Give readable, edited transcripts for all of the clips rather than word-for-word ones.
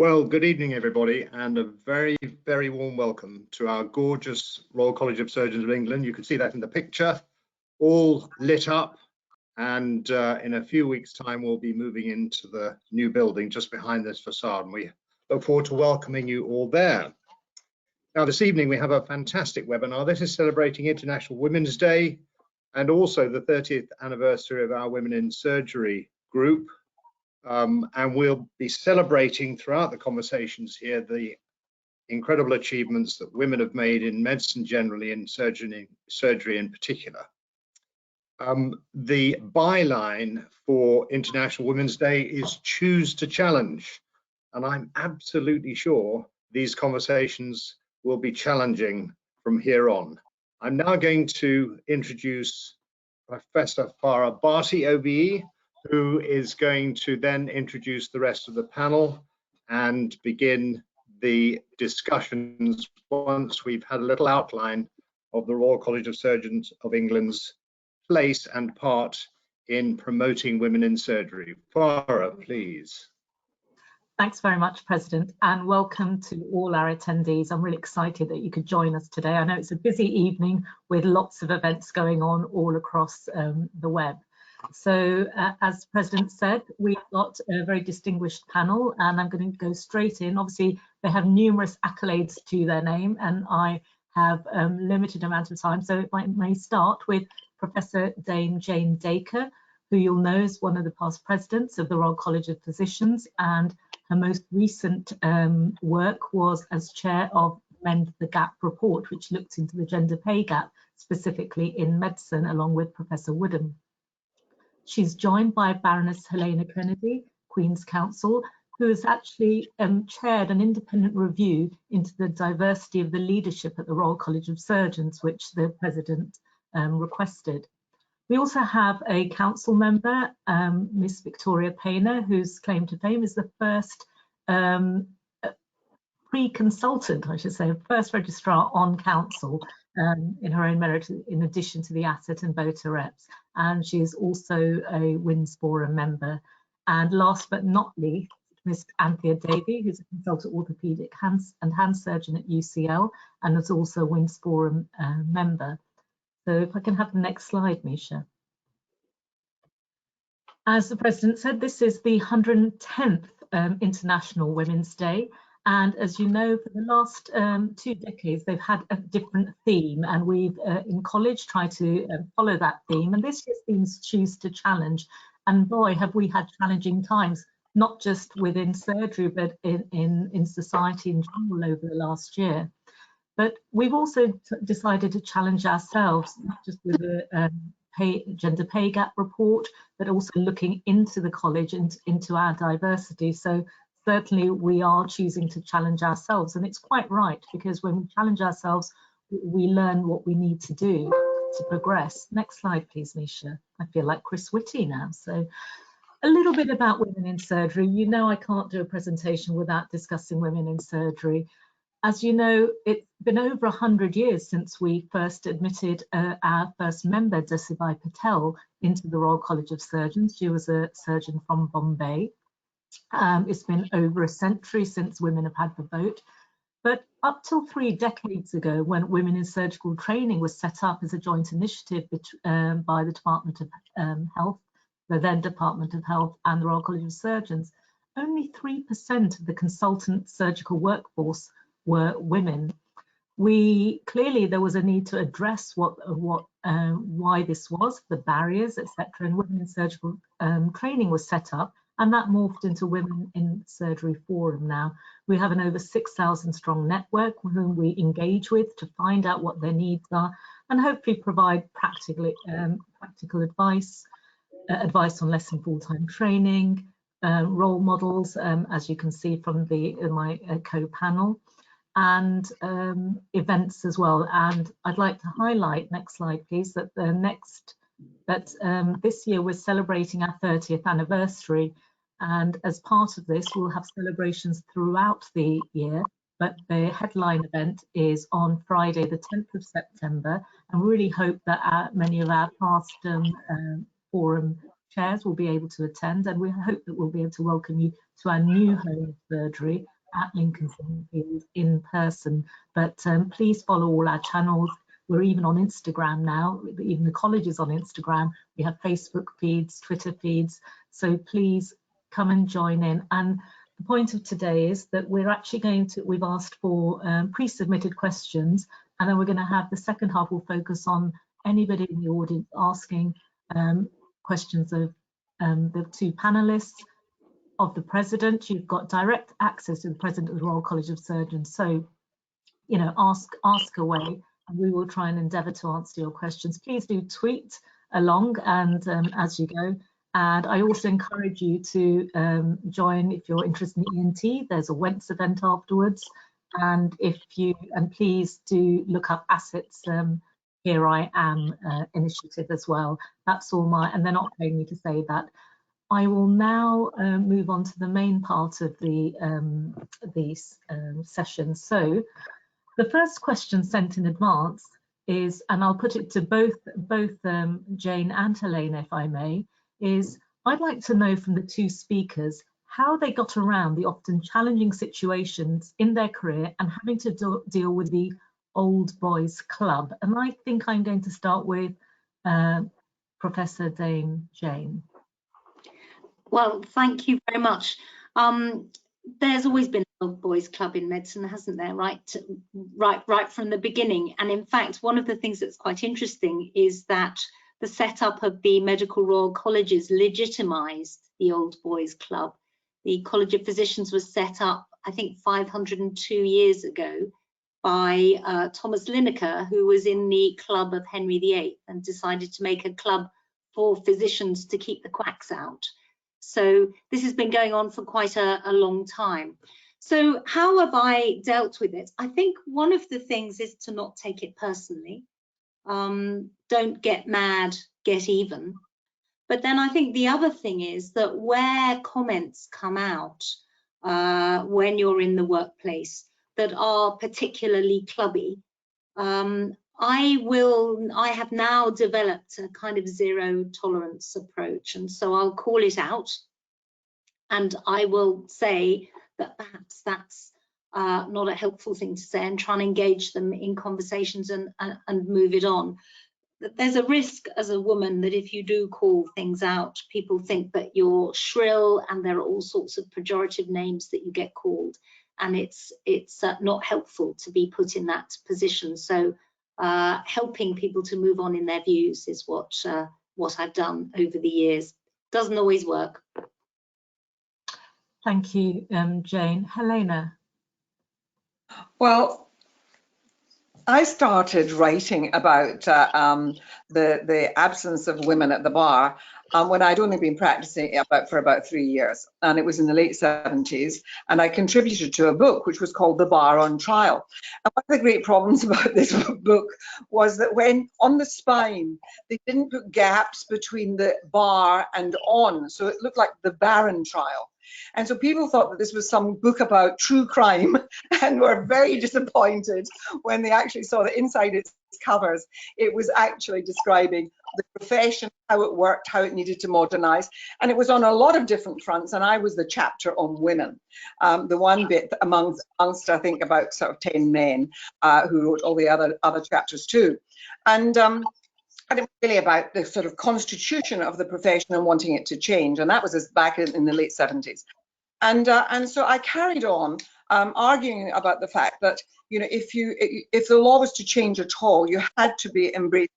Well, good evening, everybody, and a very, very warm welcome to our gorgeous Royal College of Surgeons of England. You can see that in the picture, all lit up, and in a few weeks' time, we'll be moving into the new building just behind this facade, and we look forward to welcoming you all there. Now, this evening, we have a fantastic webinar. This is celebrating International Women's Day and also the 30th anniversary of our Women in Surgery group. And we'll be celebrating throughout the conversations here the incredible achievements that women have made in medicine generally and surgery in particular. The byline for International Women's Day is choose to challenge. And I'm absolutely sure these conversations will be challenging from here on. I'm now going to introduce Professor Farah Bharti, OBE, who is going to then introduce the rest of the panel and begin the discussions once we've had a little outline of the Royal College of Surgeons of England's place and part in promoting women in surgery. Farah, please. Thanks very much, President, and welcome to all our attendees. I'm really excited that you could join us today. I know it's a busy evening with lots of events going on all across the web. So as the President said, we've got a very distinguished panel, and I'm going to go straight in. Obviously, they have numerous accolades to their name, and I have a limited amount of time. So if I may start with Professor Dame Jane Dacre, who you'll know is one of the past presidents of the Royal College of Physicians, and her most recent work was as chair of Mend the Gap report, which looked into the gender pay gap, specifically in medicine, along with Professor Woodham. She's joined by Baroness Helena Kennedy, Queen's Counsel, who has actually chaired an independent review into the diversity of the leadership at the Royal College of Surgeons, which the President requested. We also have a council member, Miss Victoria Paynter, whose claim to fame is the first pre-consultant, I should say, first registrar on council in her own merit, in addition to the asset and VOTA reps. And she is also a WINS Forum member. And last but not least, Miss Anthea Davey, who's a consultant orthopaedic and hand surgeon at UCL and is also a WINS Forum member. So if I can have the next slide, Misha. As the President said, this is the 110th International Women's Day. And as you know, for the last 2 decades, they've had a different theme, and we've in college tried to follow that theme. And this year's theme is Choose to Challenge. And boy, have we had challenging times, not just within surgery, but in society in general over the last year. But we've also decided to challenge ourselves, not just with the gender pay gap report, but also looking into the college and into our diversity. So certainly we are choosing to challenge ourselves, and it's quite right, because when we challenge ourselves, we learn what we need to do to progress. Next slide, please, Misha. I feel like Chris Whitty now. So a little bit about women in surgery. You know, I can't do a presentation without discussing women in surgery. As you know, it's been over 100 years since we first admitted our first member, Desibai Patel, into the Royal College of Surgeons. She was a surgeon from Bombay. It's been over a century since women have had the vote. But up till 3 decades ago, when Women in Surgical Training was set up as a joint initiative by the Department of Health, the then Department of Health, and the Royal College of Surgeons, only 3% of the consultant surgical workforce were women. Clearly there was a need to address why this was, the barriers, etc. And Women in Surgical Training was set up, and that morphed into Women in Surgery Forum now. We have an over 6,000 strong network with whom we engage with to find out what their needs are and hopefully provide practical advice, advice on less than full-time training, role models, as you can see from my co-panel, and events as well. And I'd like to highlight, next slide please, that this year we're celebrating our 30th anniversary, and as part of this we'll have celebrations throughout the year, but the headline event is on Friday the 10th of September, and we really hope that many of our past forum chairs will be able to attend, and we hope that we'll be able to welcome you to our new home of surgery at Lincoln's Inn Fields in person. But please follow all our channels. We're even on Instagram now, even the college is on Instagram. We have Facebook feeds, Twitter feeds, so please come and join in. And the point of today is that we're actually we've asked for pre-submitted questions, and then we're going to have the second half will focus on anybody in the audience asking questions of the two panelists, of the President. You've got direct access to the President of the Royal College of Surgeons, so you know, ask away, and we will try and endeavour to answer your questions. Please do tweet along and as you go. And I also encourage you to join if you're interested in ENT. There's a Wentz event afterwards, and please do look up ASIT's Here I Am initiative as well. That's all and they're not paying me to say that. I will now move on to the main part of the session. So the first question sent in advance is, and I'll put it to both Jane and Helena, if I may, is I'd like to know from the two speakers how they got around the often challenging situations in their career and having to deal with the old boys club. And I think I'm going to start with Professor Dame Jane. Well, thank you very much. There's always been an old boys club in medicine, hasn't there, right from the beginning. And in fact, one of the things that's quite interesting is that the setup of the medical royal colleges legitimised the old boys club. The College of Physicians was set up, I think, 502 years ago by Thomas Lineker, who was in the club of Henry VIII and decided to make a club for physicians to keep the quacks out. So this has been going on for quite a long time. So how have I dealt with it? I think one of the things is to not take it personally. Don't get mad, get even. But then I think the other thing is that where comments come out when you're in the workplace that are particularly clubby, I have now developed a kind of zero tolerance approach, and so I'll call it out, and I will say that perhaps that's not a helpful thing to say, and try and engage them in conversations and move it on. There's a risk as a woman that if you do call things out, people think that you're shrill, and there are all sorts of pejorative names that you get called, and it's not helpful to be put in that position. So helping people to move on in their views is what I've done over the years. Doesn't always work. Thank you, Jane. Helena. Well, I started writing about the absence of women at the bar when I'd only been practicing for about 3 years, and it was in the late 70s, and I contributed to a book which was called The Bar on Trial. And one of the great problems about this book was that when on the spine they didn't put gaps between the bar and on, so it looked like the Baron trial. And so people thought that this was some book about true crime and were very disappointed when they actually saw that inside its covers it was actually describing the profession, how it worked, how it needed to modernize. And it was on a lot of different fronts, and I was the chapter on women. The one bit amongst I think about sort of 10 men who wrote all the other chapters too. And it was really about the sort of constitution of the profession and wanting it to change, and that was back in the late 70s. And so I carried on arguing about the fact that, you know, if the law was to change at all, you had to be embracing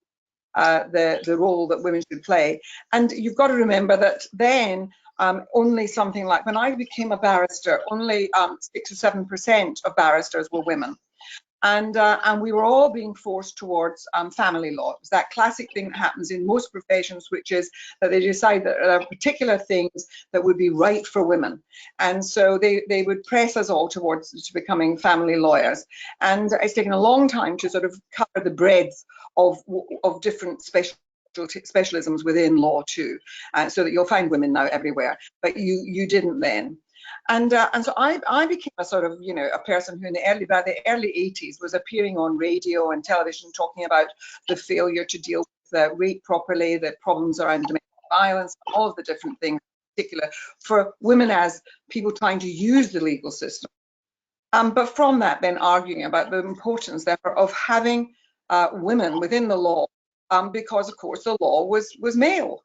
the role that women should play. And you've got to remember that then only something like, when I became a barrister, only 6 or 7% of barristers were women. And we were all being forced towards family law. It was that classic thing that happens in most professions, which is that they decide that there are particular things that would be right for women. And so they would press us all towards becoming family lawyers. And it's taken a long time to sort of cover the breadth of different specialisms within law too, so that you'll find women now everywhere, but you didn't then. And so I became a sort of, you know, a person who by the early 80s was appearing on radio and television talking about the failure to deal with rape properly, the problems around domestic violence, all of the different things, in particular for women as people trying to use the legal system. But from that, then arguing about the importance, therefore, of having women within the law, because, of course, the law was male.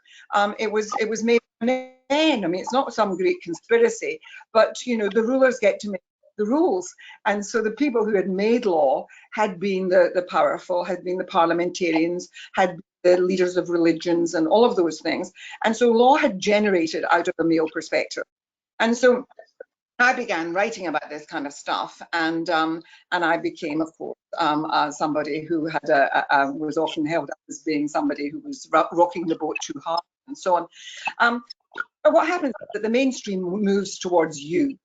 It was made for men. I mean, it's not some great conspiracy, but, you know, the rulers get to make the rules. And so the people who had made law had been the powerful, had been the parliamentarians, had been the leaders of religions and all of those things. And so law had generated out of a male perspective. And so I began writing about this kind of stuff, and I became, of course, somebody who had was often held up as being somebody who was rocking the boat too hard and so on. But what happens is that the mainstream moves towards you.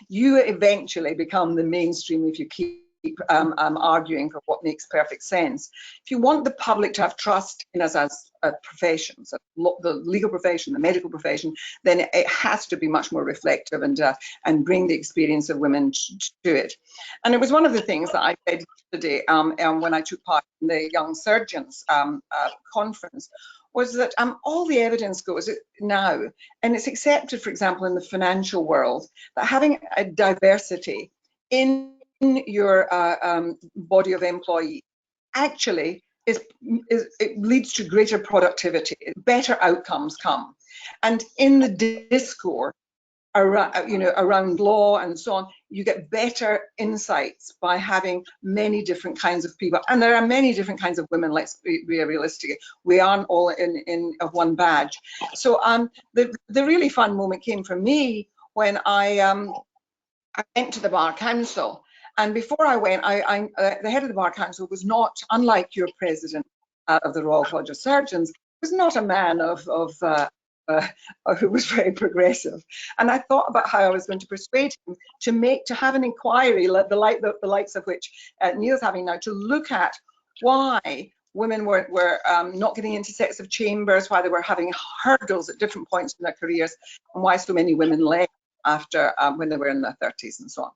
You eventually become the mainstream if you keep arguing for what makes perfect sense. If you want the public to have trust in us as a profession, so the legal profession, the medical profession, then it has to be much more reflective and bring the experience of women to it. And it was one of the things that I said yesterday when I took part in the Young Surgeons conference, was that all the evidence goes now, and it's accepted, for example, in the financial world, that having a diversity in your body of employees actually it leads to greater productivity, better outcomes come. And in the discourse around law and so on, you get better insights by having many different kinds of people. And there are many different kinds of women, let's be realistic. We aren't all in one badge. So the really fun moment came for me when I went to the Bar Council. And before I went, the head of the Bar Council was not, unlike your president of the Royal College of Surgeons, was not a man who was very progressive. And I thought about how I was going to persuade him to have an inquiry, the likes of which Neil's having now, to look at why women were not getting into sets chambers, why they were having hurdles at different points in their careers, and why so many women left after when they were in their 30s and so on.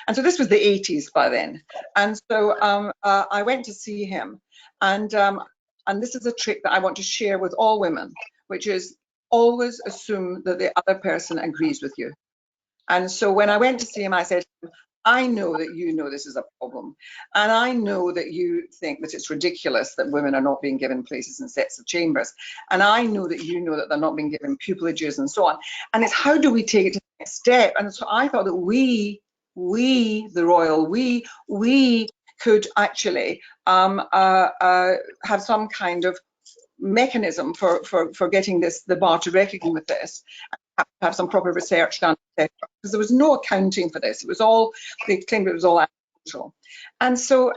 And so this was the 80s by then. And so I went to see him. And this is a trick that I want to share with all women, which is always assume that the other person agrees with you. And so when I went to see him, I said, I know that you know this is a problem. And I know that you think that it's ridiculous that women are not being given places in sets of chambers. And I know that you know that they're not being given pupilages and so on. And it's how do we take it to the next step? And so I thought that we, the royal, we could actually have some kind of mechanism for getting the bar to reckon with this, have some proper research done, etc. Because there was no accounting for this. It was all, they claimed it was all natural. And so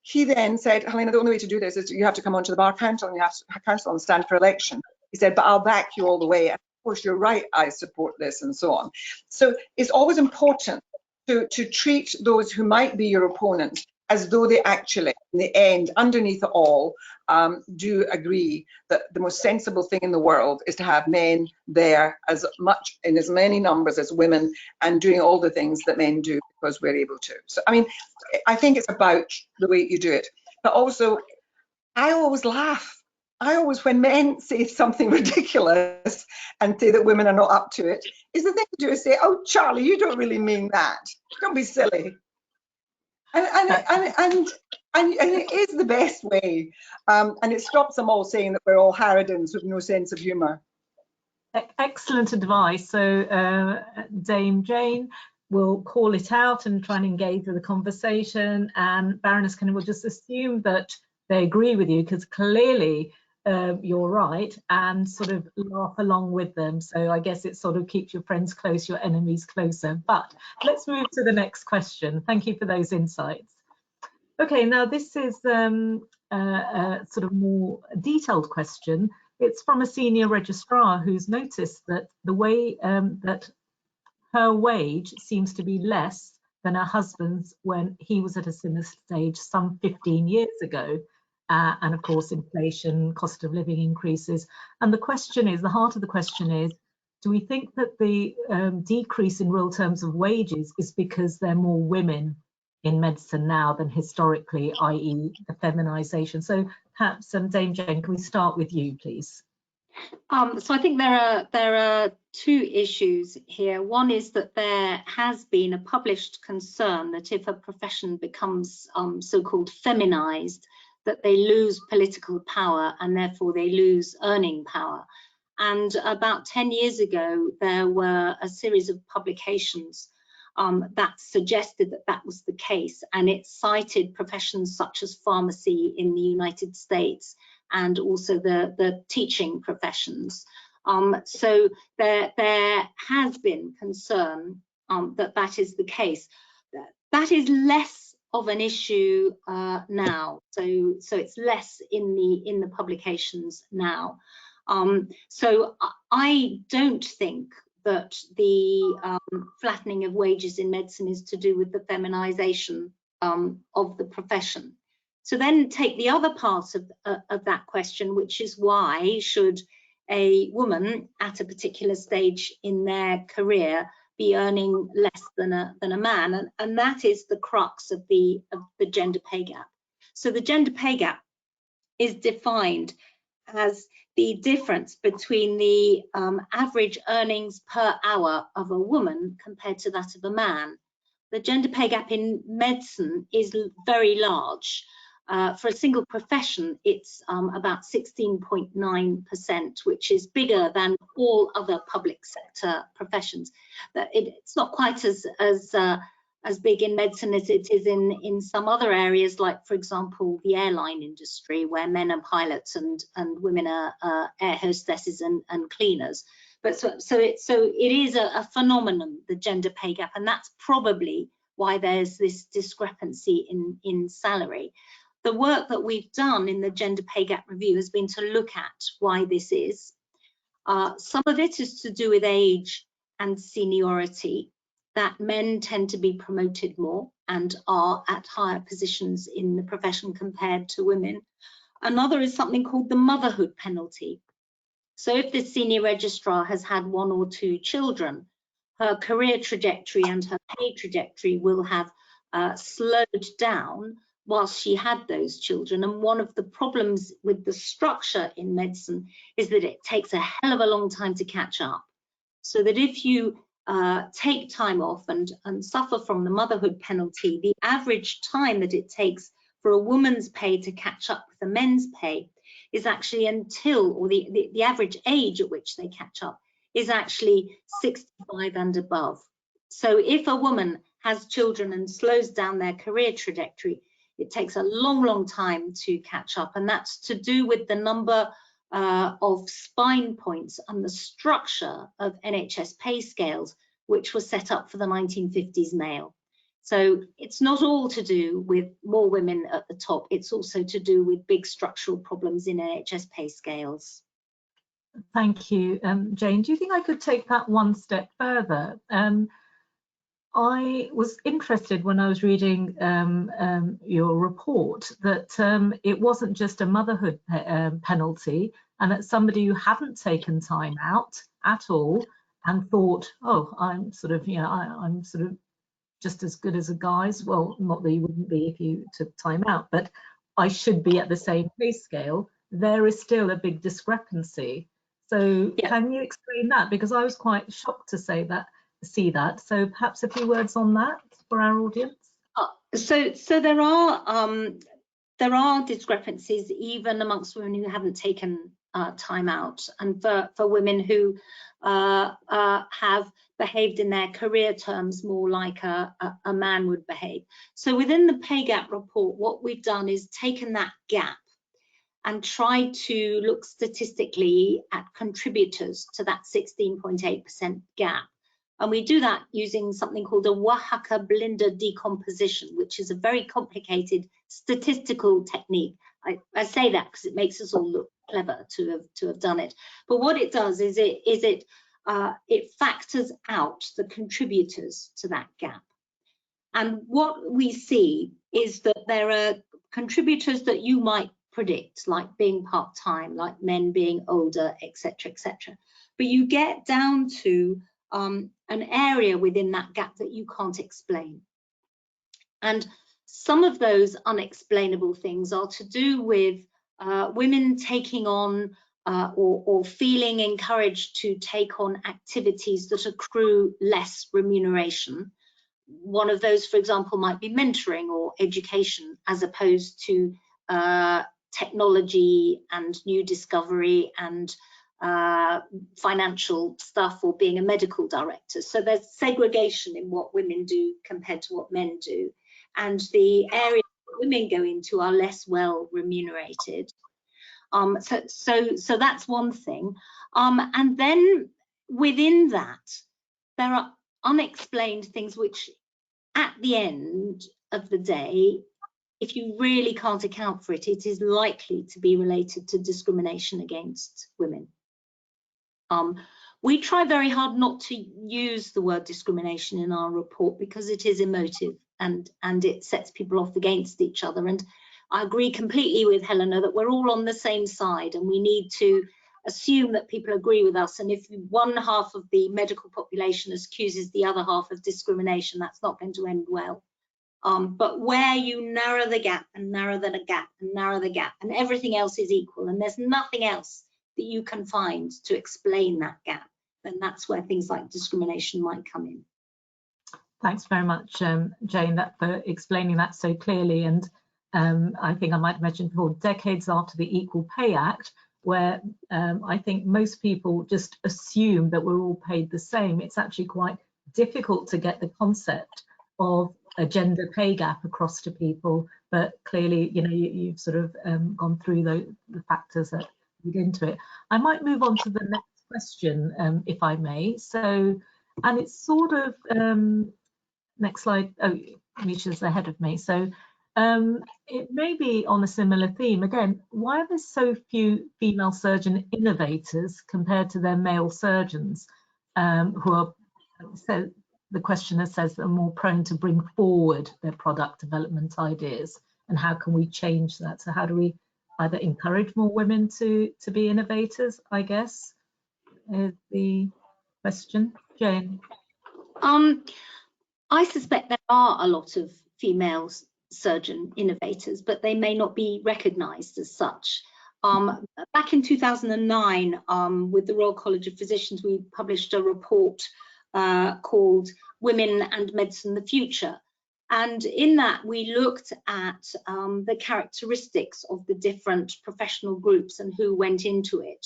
he then said, Helena, the only way to do this is you have to come onto the Bar Council and you have to council and stand for election. He said, but I'll back you all the way. And of course, you're right, I support this and so on. So it's always important to treat those who might be your opponent as though they actually, in the end, underneath it all, do agree that the most sensible thing in the world is to have men there as much in as many numbers as women and doing all the things that men do because we're able to. So, I mean, I think it's about the way you do it. But also, I always laugh. When men say something ridiculous and say that women are not up to it, is the thing to do is say, oh, Charlie, you don't really mean that. Don't be silly. And it is the best way. And it stops them all saying that we're all harridans with no sense of humour. Excellent advice. So Dame Jane will call it out and try and engage with the conversation, and Baroness Kennan will just assume that they agree with you because clearly you're right, and sort of laugh along with them. So I guess it sort of keeps your friends close, your enemies closer. But let's move to the next question. Thank you for those insights. Okay, now this is a sort of more detailed question. It's from a senior registrar who's noticed that the way that her wage seems to be less than her husband's when he was at a similar stage some 15 years ago. And of course, inflation, cost of living increases. And the question is, the heart of the question is, do we think that the decrease in real terms of wages is because there are more women in medicine now than historically, i.e. the feminisation? So perhaps Dame Jane, can we start with you, please? So I think there are two issues here. One is that there has been a published concern that if a profession becomes so-called feminized, that they lose political power and therefore they lose earning power. And about 10 years ago, there were a series of publications that suggested that that was the case, and it cited professions such as pharmacy in the United States and also the teaching professions. So there has been concern that that is the case. That is less of an issue now, so it's less in the publications now. So I don't think that the flattening of wages in medicine is to do with the feminization of the profession. So then take the other part of that question, which is why should a woman at a particular stage in their career be earning less than a man? And that is the crux of the gender pay gap. So the gender pay gap is defined as the difference between the average earnings per hour of a woman compared to that of a man. The gender pay gap in medicine is very large. For a single profession, it's about 16.9%, which is bigger than all other public sector professions. It's not quite as big in medicine as it is in some other areas, like, for example, the airline industry, where men are pilots and women are air hostesses and cleaners. But so it is a phenomenon, the gender pay gap, and that's probably why there's this discrepancy in salary. The work that we've done in the gender pay gap review has been to look at why this is. Some of it is to do with age and seniority, that men tend to be promoted more and are at higher positions in the profession compared to women. Another is something called the motherhood penalty. So if the senior registrar has had 1 or 2 children, her career trajectory and her pay trajectory will have slowed down whilst she had those children. And one of the problems with the structure in medicine is that it takes a hell of a long time to catch up. So that if you take time off and suffer from the motherhood penalty, the average time that it takes for a woman's pay to catch up with the men's pay is actually or the average age at which they catch up is actually 65 and above. So if a woman has children and slows down their career trajectory, it takes a long, long time to catch up. And that's to do with the number of spine points and the structure of NHS pay scales, which was set up for the 1950s male. So it's not all to do with more women at the top, it's also to do with big structural problems in NHS pay scales. Thank you, Jane. Do you think I could take that one step further? I was interested when I was reading your report that it wasn't just a motherhood penalty, and that somebody who hadn't taken time out at all and thought, oh, I'm sort of, I'm sort of just as good as the guys. Well, not that you wouldn't be if you took time out, but I should be at the same pay scale. There is still a big discrepancy. So yeah. Can you explain that? Because I was quite shocked to see that. So perhaps a few words on that for our audience. So there are discrepancies even amongst women who haven't taken time out, and for women who have behaved in their career terms more like a man would behave. So within the pay gap report, what we've done is taken that gap and tried to look statistically at contributors to that 16.8% gap. And we do that using something called a Oaxaca-Blinder decomposition, which is a very complicated statistical technique. I say that because it makes us all look clever to have done it. But what it does is it factors out the contributors to that gap. And what we see is that there are contributors that you might predict, like being part-time, like men being older, etc., etc. But you get down to an area within that gap that you can't explain. And some of those unexplainable things are to do with women taking on or feeling encouraged to take on activities that accrue less remuneration. One of those, for example, might be mentoring or education, as opposed to technology and new discovery and financial stuff, or being a medical director. So there's segregation in what women do compared to what men do. And the areas that women go into are less well remunerated. So that's one thing. And then within that, there are unexplained things which at the end of the day, if you really can't account for it, it is likely to be related to discrimination against women. We try very hard not to use the word discrimination in our report because it is emotive and it sets people off against each other. And I agree completely with Helena that we're all on the same side, and we need to assume that people agree with us. And if one half of the medical population accuses the other half of discrimination, that's not going to end well. But where you narrow the gap and narrow the gap and narrow the gap, and everything else is equal, and there's nothing else that you can find to explain that gap, then that's where things like discrimination might come in. Thanks very much, Jane, for explaining that so clearly. And I think I might have mentioned before, decades after the Equal Pay Act, where I think most people just assume that we're all paid the same. It's actually quite difficult to get the concept of a gender pay gap across to people, but clearly, you know, you've sort of gone through the factors that lead into it. I might move on to the next question, if I may. So, and it's sort of, next slide, oh, Misha's ahead of me. So it may be on a similar theme. Again, why are there so few female surgeon innovators compared to their male surgeons who are, so the questioner says, are more prone to bring forward their product development ideas, and how can we change that? So how do we either encourage more women to be innovators, I guess, is the question. Jane? I suspect there are a lot of female surgeon innovators, but they may not be recognised as such. Back in 2009, with the Royal College of Physicians, we published a report called Women and Medicine, the Future. And in that, we looked at the characteristics of the different professional groups and who went into it,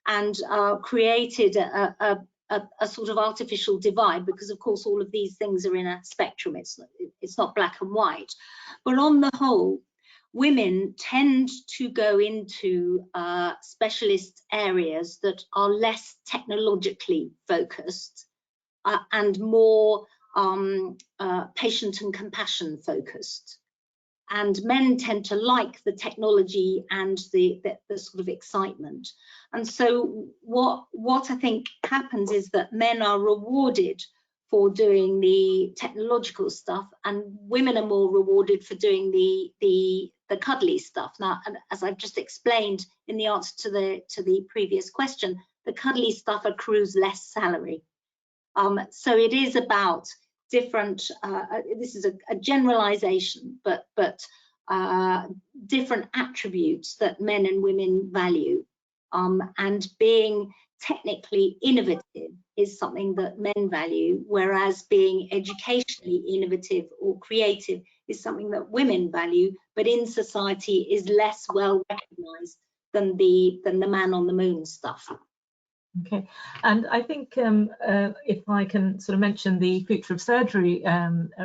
and created a sort of artificial divide, because of course all of these things are in a spectrum. It's not black and white, but on the whole, women tend to go into specialist areas that are less technologically focused and more patient and compassion focused. And men tend to like the technology and the sort of excitement. And so what I think happens is that men are rewarded for doing the technological stuff, and women are more rewarded for doing the cuddly stuff. Now, as I've just explained in the answer to the previous question, the cuddly stuff accrues less salary. So it is about different, this is a generalization, but different attributes that men and women value. And being technically innovative is something that men value, whereas being educationally innovative or creative is something that women value, but in society is less well recognized than the man on the moon stuff. Okay, and I think if I can sort of mention the Future of Surgery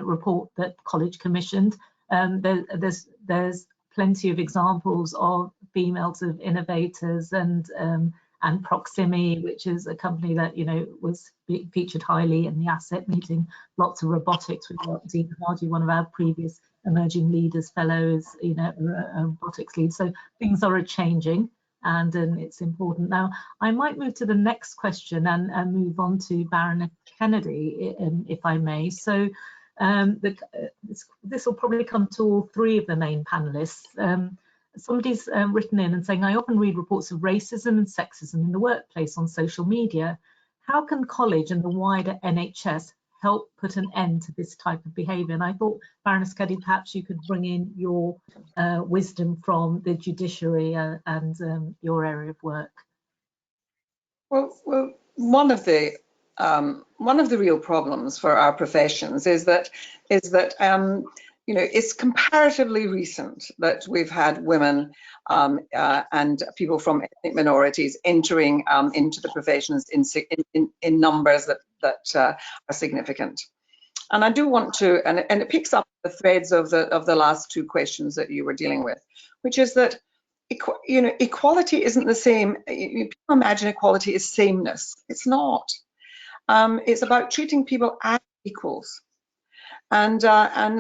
report that College commissioned, there's plenty of examples of females of innovators, and Proximi, which is a company that, you know, was featured highly in the Asset meeting, lots of robotics. We've got Dean Hardy, one of our previous Emerging Leaders Fellows, you know, a robotics lead. So things are changing, and it's important. Now, I might move to the next question and move on to Baroness Kennedy, if I may. So this will probably come to all three of the main panelists. Somebody's written in and saying, I often read reports of racism and sexism in the workplace on social media. How can college and the wider NHS help put an end to this type of behaviour? And I thought, Baroness Kennedy, perhaps you could bring in your wisdom from the judiciary and your area of work Well, one of the real problems for our professions is that you know, it's comparatively recent that we've had women and people from ethnic minorities entering into the professions in numbers that are significant. And I do want to, and it picks up the threads of the last two questions that you were dealing with, which is that you know, equality isn't the same. People imagine equality is sameness. It's not. It's about treating people as equals. And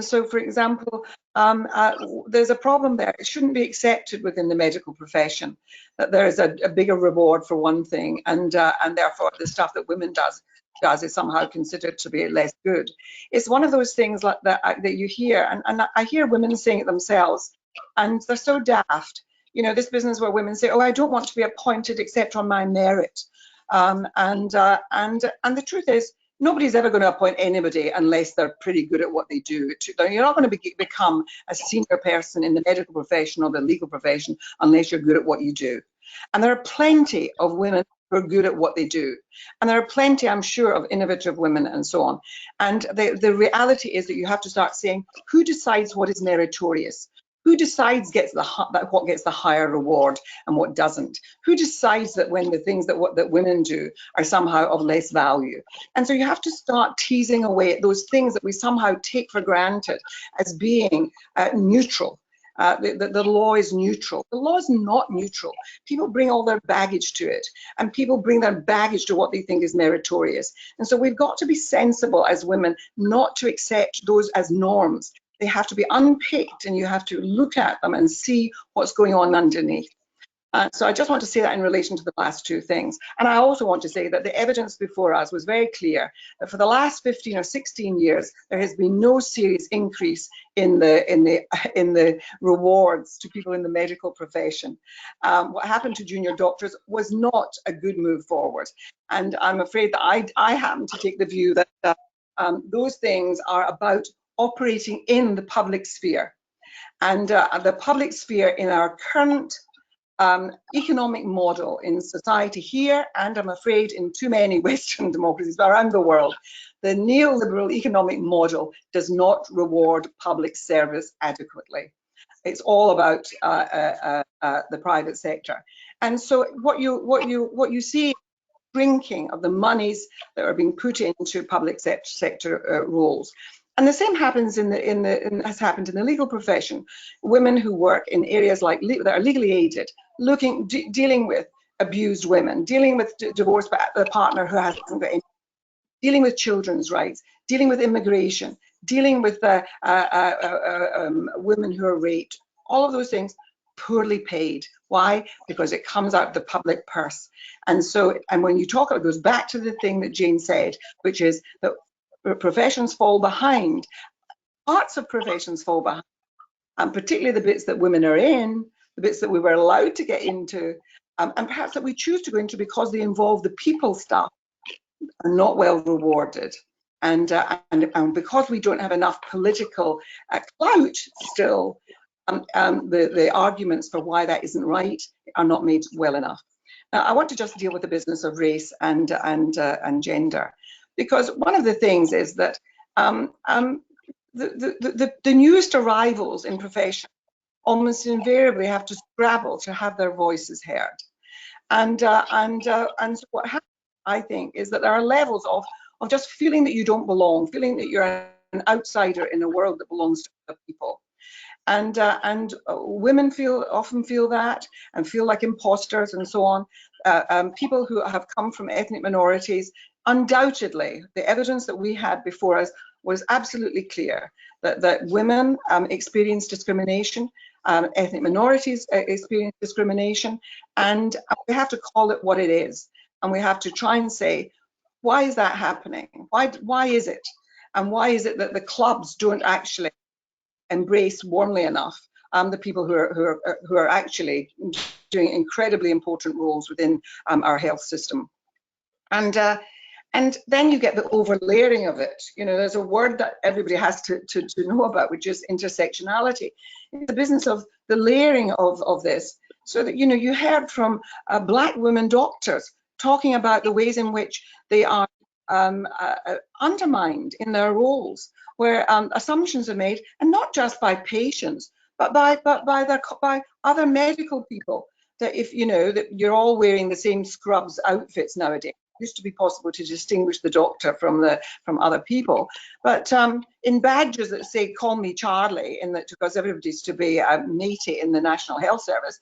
so, for example, there's a problem there. It shouldn't be accepted within the medical profession that there is a bigger reward for one thing, and therefore the stuff that women does is somehow considered to be less good. It's one of those things like that you hear, and I hear women saying it themselves, and they're so daft. You know, this business where women say, "Oh, I don't want to be appointed except on my merit," and the truth is, nobody's ever going to appoint anybody unless they're pretty good at what they do. You're not going to become a senior person in the medical profession or the legal profession unless you're good at what you do. And there are plenty of women who are good at what they do. And there are plenty, I'm sure, of innovative women and so on. And the reality is that you have to start saying, who decides what is meritorious? Who decides what gets the higher reward and what doesn't? Who decides that when the things that women do are somehow of less value? And so you have to start teasing away at those things that we somehow take for granted as being neutral. The law is neutral. The law is not neutral. People bring all their baggage to it, and people bring their baggage to what they think is meritorious. And so we've got to be sensible as women not to accept those as norms. They have to be unpicked, and you have to look at them and see what's going on underneath. So I just want to say that in relation to the last two things. And I also want to say that the evidence before us was very clear that for the last 15 or 16 years, there has been no serious increase in the rewards to people in the medical profession. What happened to junior doctors was not a good move forward. And I'm afraid that I happen to take the view that those things are about operating in the public sphere. And the public sphere in our current economic model in society here, and I'm afraid in too many Western democracies around the world, the neoliberal economic model does not reward public service adequately. It's all about the private sector. And so what you see shrinking of the monies that are being put into public sector roles. And the same happens has happened in the legal profession. Women who work in areas like that are legally aided, dealing with abused women, dealing with divorced by a partner who hasn't got any, dealing with children's rights, dealing with immigration, dealing with women who are raped, all of those things poorly paid. Why? Because it comes out of the public purse. And so, and when you talk, it goes back to the thing that Jane said, which is that professions fall behind. Parts of professions fall behind, and particularly the bits that women are in, the bits that we were allowed to get into, and perhaps that we choose to go into because they involve the people stuff, are not well rewarded. And because we don't have enough political clout still, the arguments for why that isn't right are not made well enough. Now, I want to just deal with the business of race and gender, because one of the things is that the newest arrivals in profession almost invariably have to scrabble to have their voices heard, and so what happens, I think, is that there are levels of just feeling that you don't belong, feeling that you're an outsider in a world that belongs to other people. And women often feel that and feel like imposters and so on. People who have come from ethnic minorities, undoubtedly, the evidence that we had before us was absolutely clear that women experience discrimination, ethnic minorities experience discrimination, and we have to call it what it is. And we have to try and say, why is that happening? Why is it? And why is it that the clubs don't actually embrace warmly enough the people who are actually doing incredibly important roles within our health system? And then you get the overlayering of it. You know, there's a word that everybody has to know about, which is intersectionality. It's the business of the layering of this, so that, you know, you heard from Black women doctors talking about the ways in which they are undermined in their roles, where assumptions are made, and not just by patients, but by other medical people. That if you know that you're all wearing the same scrubs outfits nowadays. It used to be possible to distinguish the doctor from other people, but in badges that say "Call me Charlie," because everybody's to be matey in the National Health Service,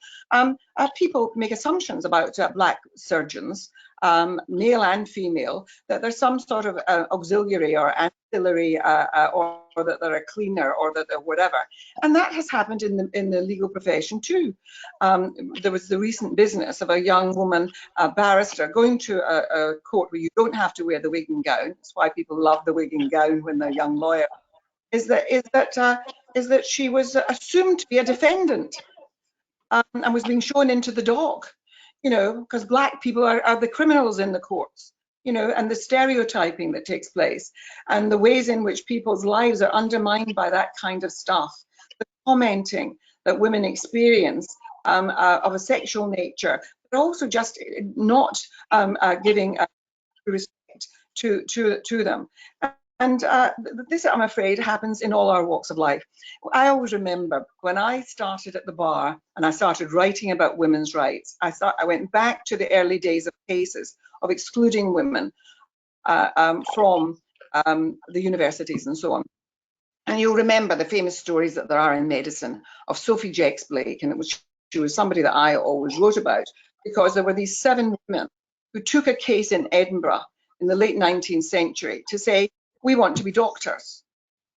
people make assumptions about black surgeons, male and female, that there's some sort of auxiliary or ancillary, or that they're a cleaner, or that they're whatever. And that has happened in the legal profession too. There was the recent business of a young woman, a barrister, going to a court where you don't have to wear the wig and gown. That's why people love the wig and gown when they're young lawyers. Is that she was assumed to be a defendant, and was being shown into the dock, you know, because black people are the criminals in the courts, you know, and the stereotyping that takes place, and the ways in which people's lives are undermined by that kind of stuff, the commenting that women experience of a sexual nature, but also just not giving respect to them. And this, I'm afraid, happens in all our walks of life. I always remember when I started at the bar and I started writing about women's rights, I went back to the early days of cases of excluding women from the universities and so on. And you'll remember the famous stories that there are in medicine of Sophie Jex Blake, and she was somebody that I always wrote about, because there were these 7 women who took a case in Edinburgh in the late 19th century to say, we want to be doctors,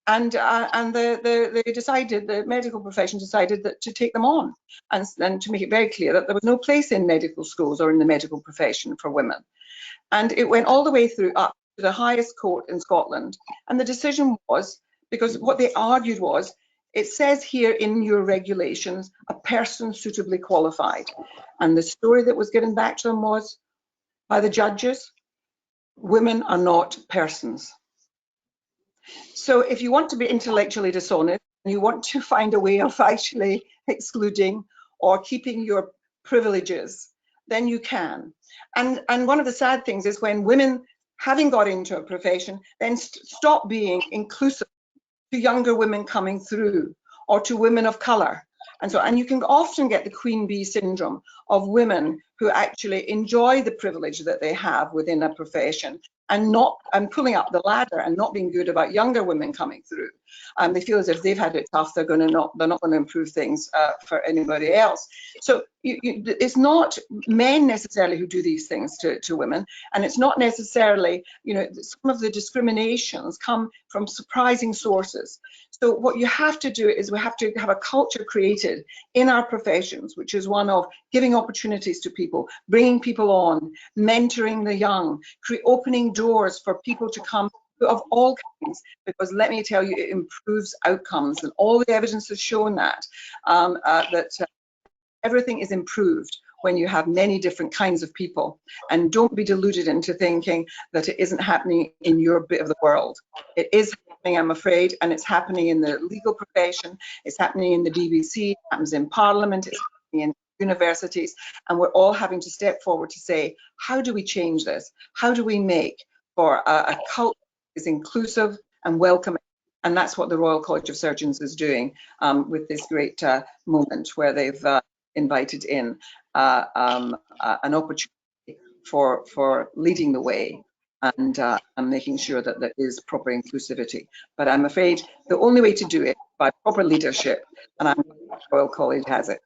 and they decided, the medical profession decided that to take them on, and to make it very clear that there was no place in medical schools or in the medical profession for women. And it went all the way through up to the highest court in Scotland, and the decision was, because what they argued was, it says here in your regulations, a person suitably qualified, and the story that was given back to them was, by the judges, women are not persons. So if you want to be intellectually dishonest, and you want to find a way of actually excluding or keeping your privileges, then you can. And one of the sad things is when women, having got into a profession, then stop being inclusive to younger women coming through, or to women of colour. And you can often get the queen bee syndrome of women who actually enjoy the privilege that they have within a profession, and pulling up the ladder and not being good about younger women coming through. They feel as if they've had it tough, they're not going to improve things for anybody else. So it's not men necessarily who do these things to women, and it's not necessarily, you know, some of the discriminations come from surprising sources. So what you have to do is we have to have a culture created in our professions, which is one of giving opportunities to people, bringing people on, mentoring the young, opening doors for people to come of all kinds, because let me tell you, it improves outcomes, and all the evidence has shown that everything is improved when you have many different kinds of people. And don't be deluded into thinking that it isn't happening in your bit of the world. It is happening, I'm afraid, and it's happening in the legal profession, it's happening in the BBC, it happens in Parliament, it's happening in universities, and we're all having to step forward to say, how do we change this? How do we make for a culture that is inclusive and welcoming? And that's what the Royal College of Surgeons is doing with this great moment where they've invited in an opportunity for leading the way and making sure that there is proper inclusivity. But I'm afraid the only way to do it by proper leadership, and I'm glad Royal College has it.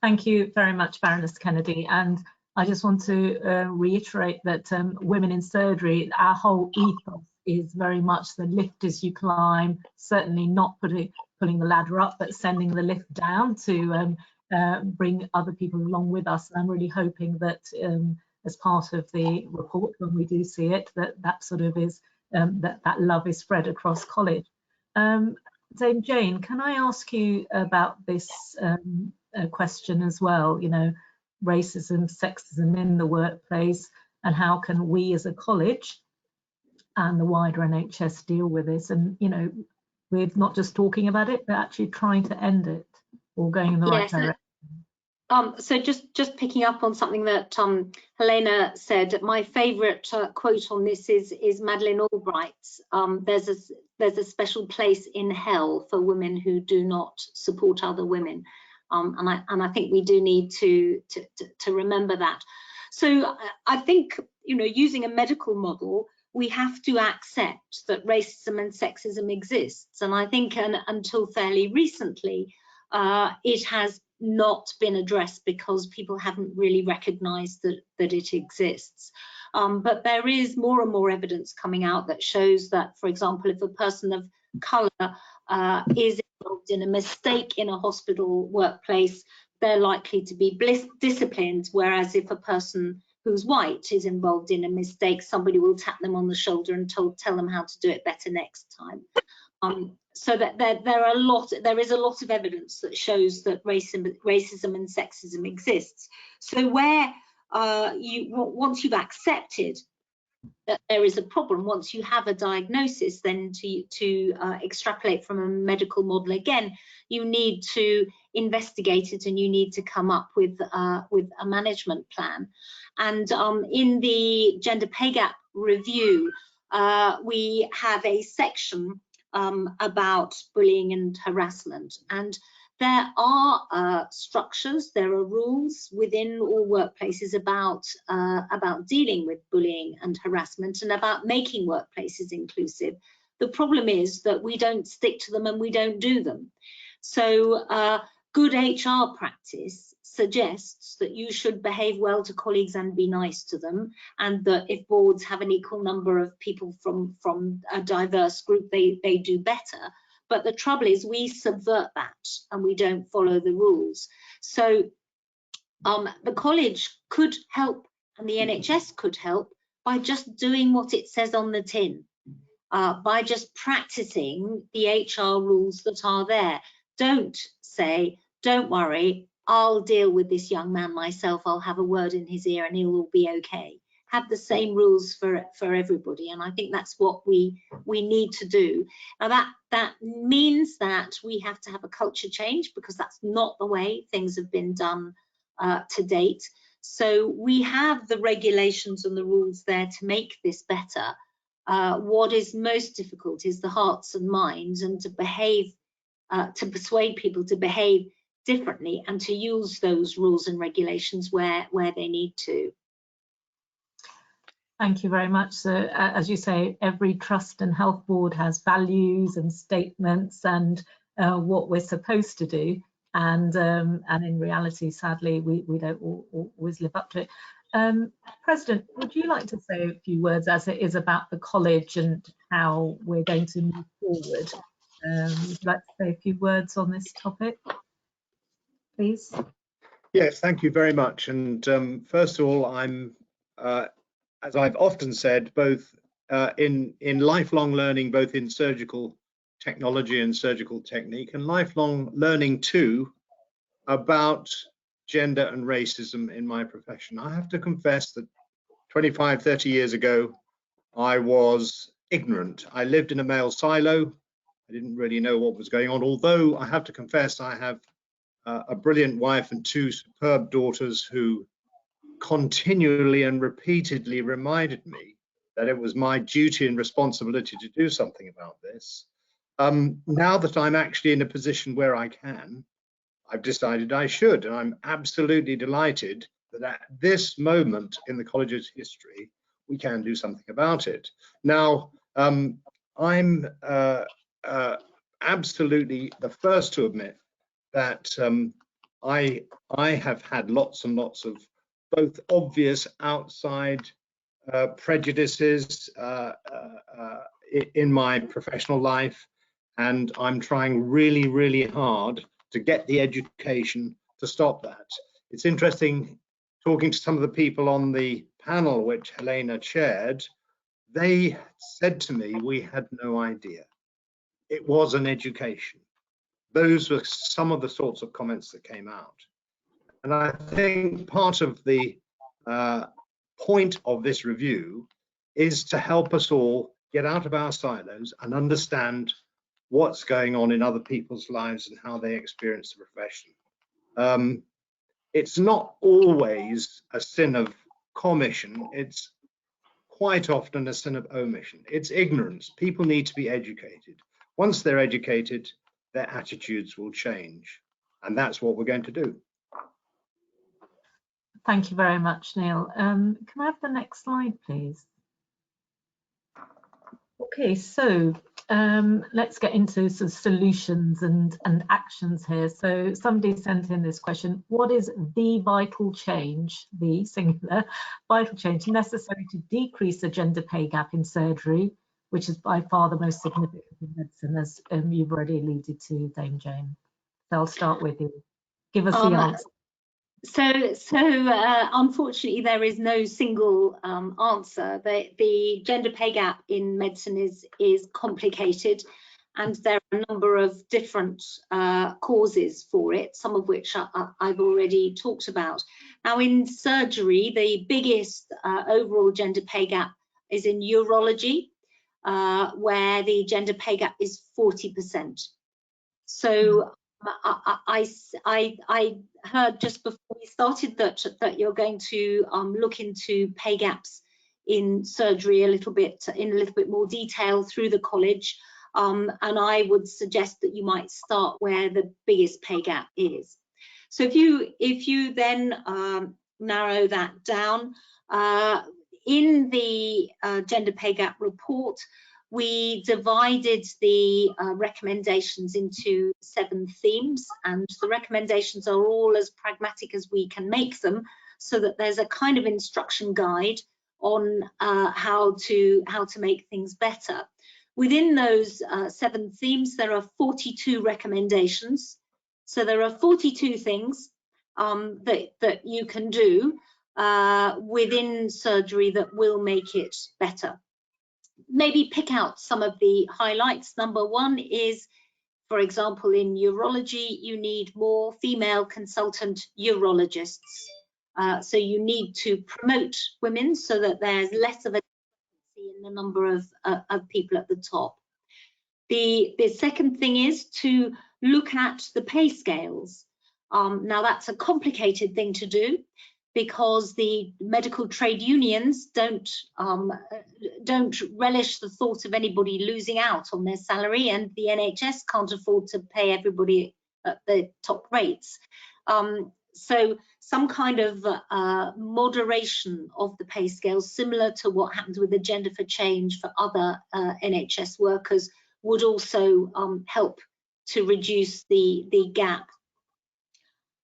Thank you very much, Baroness Kennedy. And I just want to reiterate that Women in Surgery, our whole ethos is very much the lift as you climb, certainly not pulling the ladder up, but sending the lift down to bring other people along with us. And I'm really hoping that as part of the report, when we do see it, that sort of is, that love is spread across college. Dame Jane, can I ask you about this question as well, you know, racism, sexism in the workplace, and how can we as a college and the wider NHS deal with this? And, you know, we're not just talking about it, but actually trying to end it or going in the right direction. So just picking up on something that Helena said, my favourite quote on this is Madeleine Albright's. There's a special place in hell for women who do not support other women, and I think we do need to remember that. So I think, you know, using a medical model, we have to accept that racism and sexism exists, and I think until fairly recently it has not been addressed because people haven't really recognised that it exists. But there is more and more evidence coming out that shows that, for example, if a person of colour is involved in a mistake in a hospital workplace, they're likely to be disciplined, whereas if a person who's white is involved in a mistake, somebody will tap them on the shoulder and tell them how to do it better next time. So that there is a lot of evidence that shows that racism and sexism exists. So where once you've accepted that there is a problem, once you have a diagnosis, then to extrapolate from a medical model again, you need to investigate it and you need to come up with a management plan. And in the gender pay gap review, we have a section about bullying and harassment, and there are structures, there are rules within all workplaces about dealing with bullying and harassment and about making workplaces inclusive. The problem is that we don't stick to them and we don't do them. So good HR practice suggests that you should behave well to colleagues and be nice to them, and that if boards have an equal number of people from a diverse group, they do better. But the trouble is we subvert that and we don't follow the rules. So the college could help and the NHS could help by just doing what it says on the tin, by just practicing the HR rules that are there. Don't say, don't worry, I'll deal with this young man myself, I'll have a word in his ear and he'll all be okay. Have the same rules for everybody, and I think that's what we need to do. Now that means that we have to have a culture change, because that's not the way things have been done to date. So we have the regulations and the rules there to make this better. What is most difficult is the hearts and minds, and to behave, to persuade people to behave differently and to use those rules and regulations where they need to. Thank you very much. So, as you say, every trust and health board has values and statements and what we're supposed to do, and in reality, sadly, we don't always live up to it. President, would you like to say a few words, as it is about the college and how we're going to move forward? Would you like to say a few words on this topic, please? Yes, thank you very much. And first of all, I'm as I've often said, both in lifelong learning, both in surgical technology and surgical technique, and lifelong learning too about gender and racism in my profession. I have to confess that 25, 30 years ago, I was ignorant. I lived in a male silo. I didn't really know what was going on, although I have to confess I have a brilliant wife and two superb daughters who continually and repeatedly reminded me that it was my duty and responsibility to do something about this. Now that I'm actually in a position where I can, I've decided I should, and I'm absolutely delighted that at this moment in the college's history, we can do something about it. Now, I'm absolutely the first to admit that I have had lots and lots of both obvious outside prejudices in my professional life, and I'm trying really, really hard to get the education to stop that. It's interesting talking to some of the people on the panel which Helena chaired. They said to me, we had no idea. It was an education. Those were some of the sorts of comments that came out. And I think part of the point of this review is to help us all get out of our silos and understand what's going on in other people's lives and how they experience the profession. It's not always a sin of commission. It's quite often a sin of omission. It's ignorance. People need to be educated. Once they're educated, their attitudes will change. And that's what we're going to do. Thank you very much, Neil. Can I have the next slide, please? Okay, so let's get into sort of solutions and actions here. So somebody sent in this question: what is the vital change, the singular vital change, necessary to decrease the gender pay gap in surgery, which is by far the most significant in medicine, as you've already alluded to, Dame Jane? So I'll start with you. Give us the answer. Unfortunately, there is no single answer. The gender pay gap in medicine is complicated, and there are a number of different causes for it, some of which I've already talked about. Now, in surgery, the biggest overall gender pay gap is in urology, where the gender pay gap is 40%. So I heard just before we started that you're going to look into pay gaps in surgery in a little bit more detail through the college, and I would suggest that you might start where the biggest pay gap is. So if you then narrow that down, in the gender pay gap report, we divided the recommendations into 7 themes, and the recommendations are all as pragmatic as we can make them, so that there's a kind of instruction guide on how to make things better. Within those 7 themes, there are 42 recommendations. So there are 42 things that you can do within surgery that will make it better. Maybe pick out some of the highlights. Number 1 is, for example, in urology, you need more female consultant urologists. So you need to promote women so that there's less of a difference in the number of people at the top. The second thing is to look at the pay scales. Now, that's a complicated thing to do, because the medical trade unions don't relish the thought of anybody losing out on their salary, and the NHS can't afford to pay everybody at the top rates. So some kind of moderation of the pay scales, similar to what happens with Agenda for Change for other NHS workers, would also help to reduce the gap.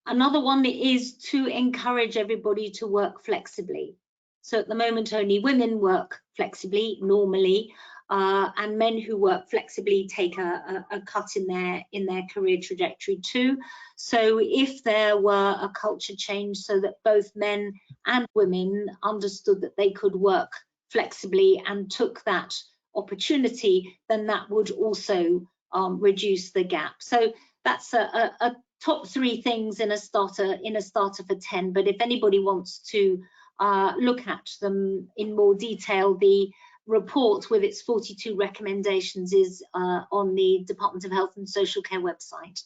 Another one is to encourage everybody to work flexibly. So at the moment, only women work flexibly normally, and men who work flexibly take a cut in their career trajectory too. So if there were a culture change so that both men and women understood that they could work flexibly and took that opportunity, then that would also reduce the gap. So that's a top 3 things in a starter for 10. But if anybody wants to look at them in more detail, the report with its 42 recommendations is on the Department of Health and Social Care website.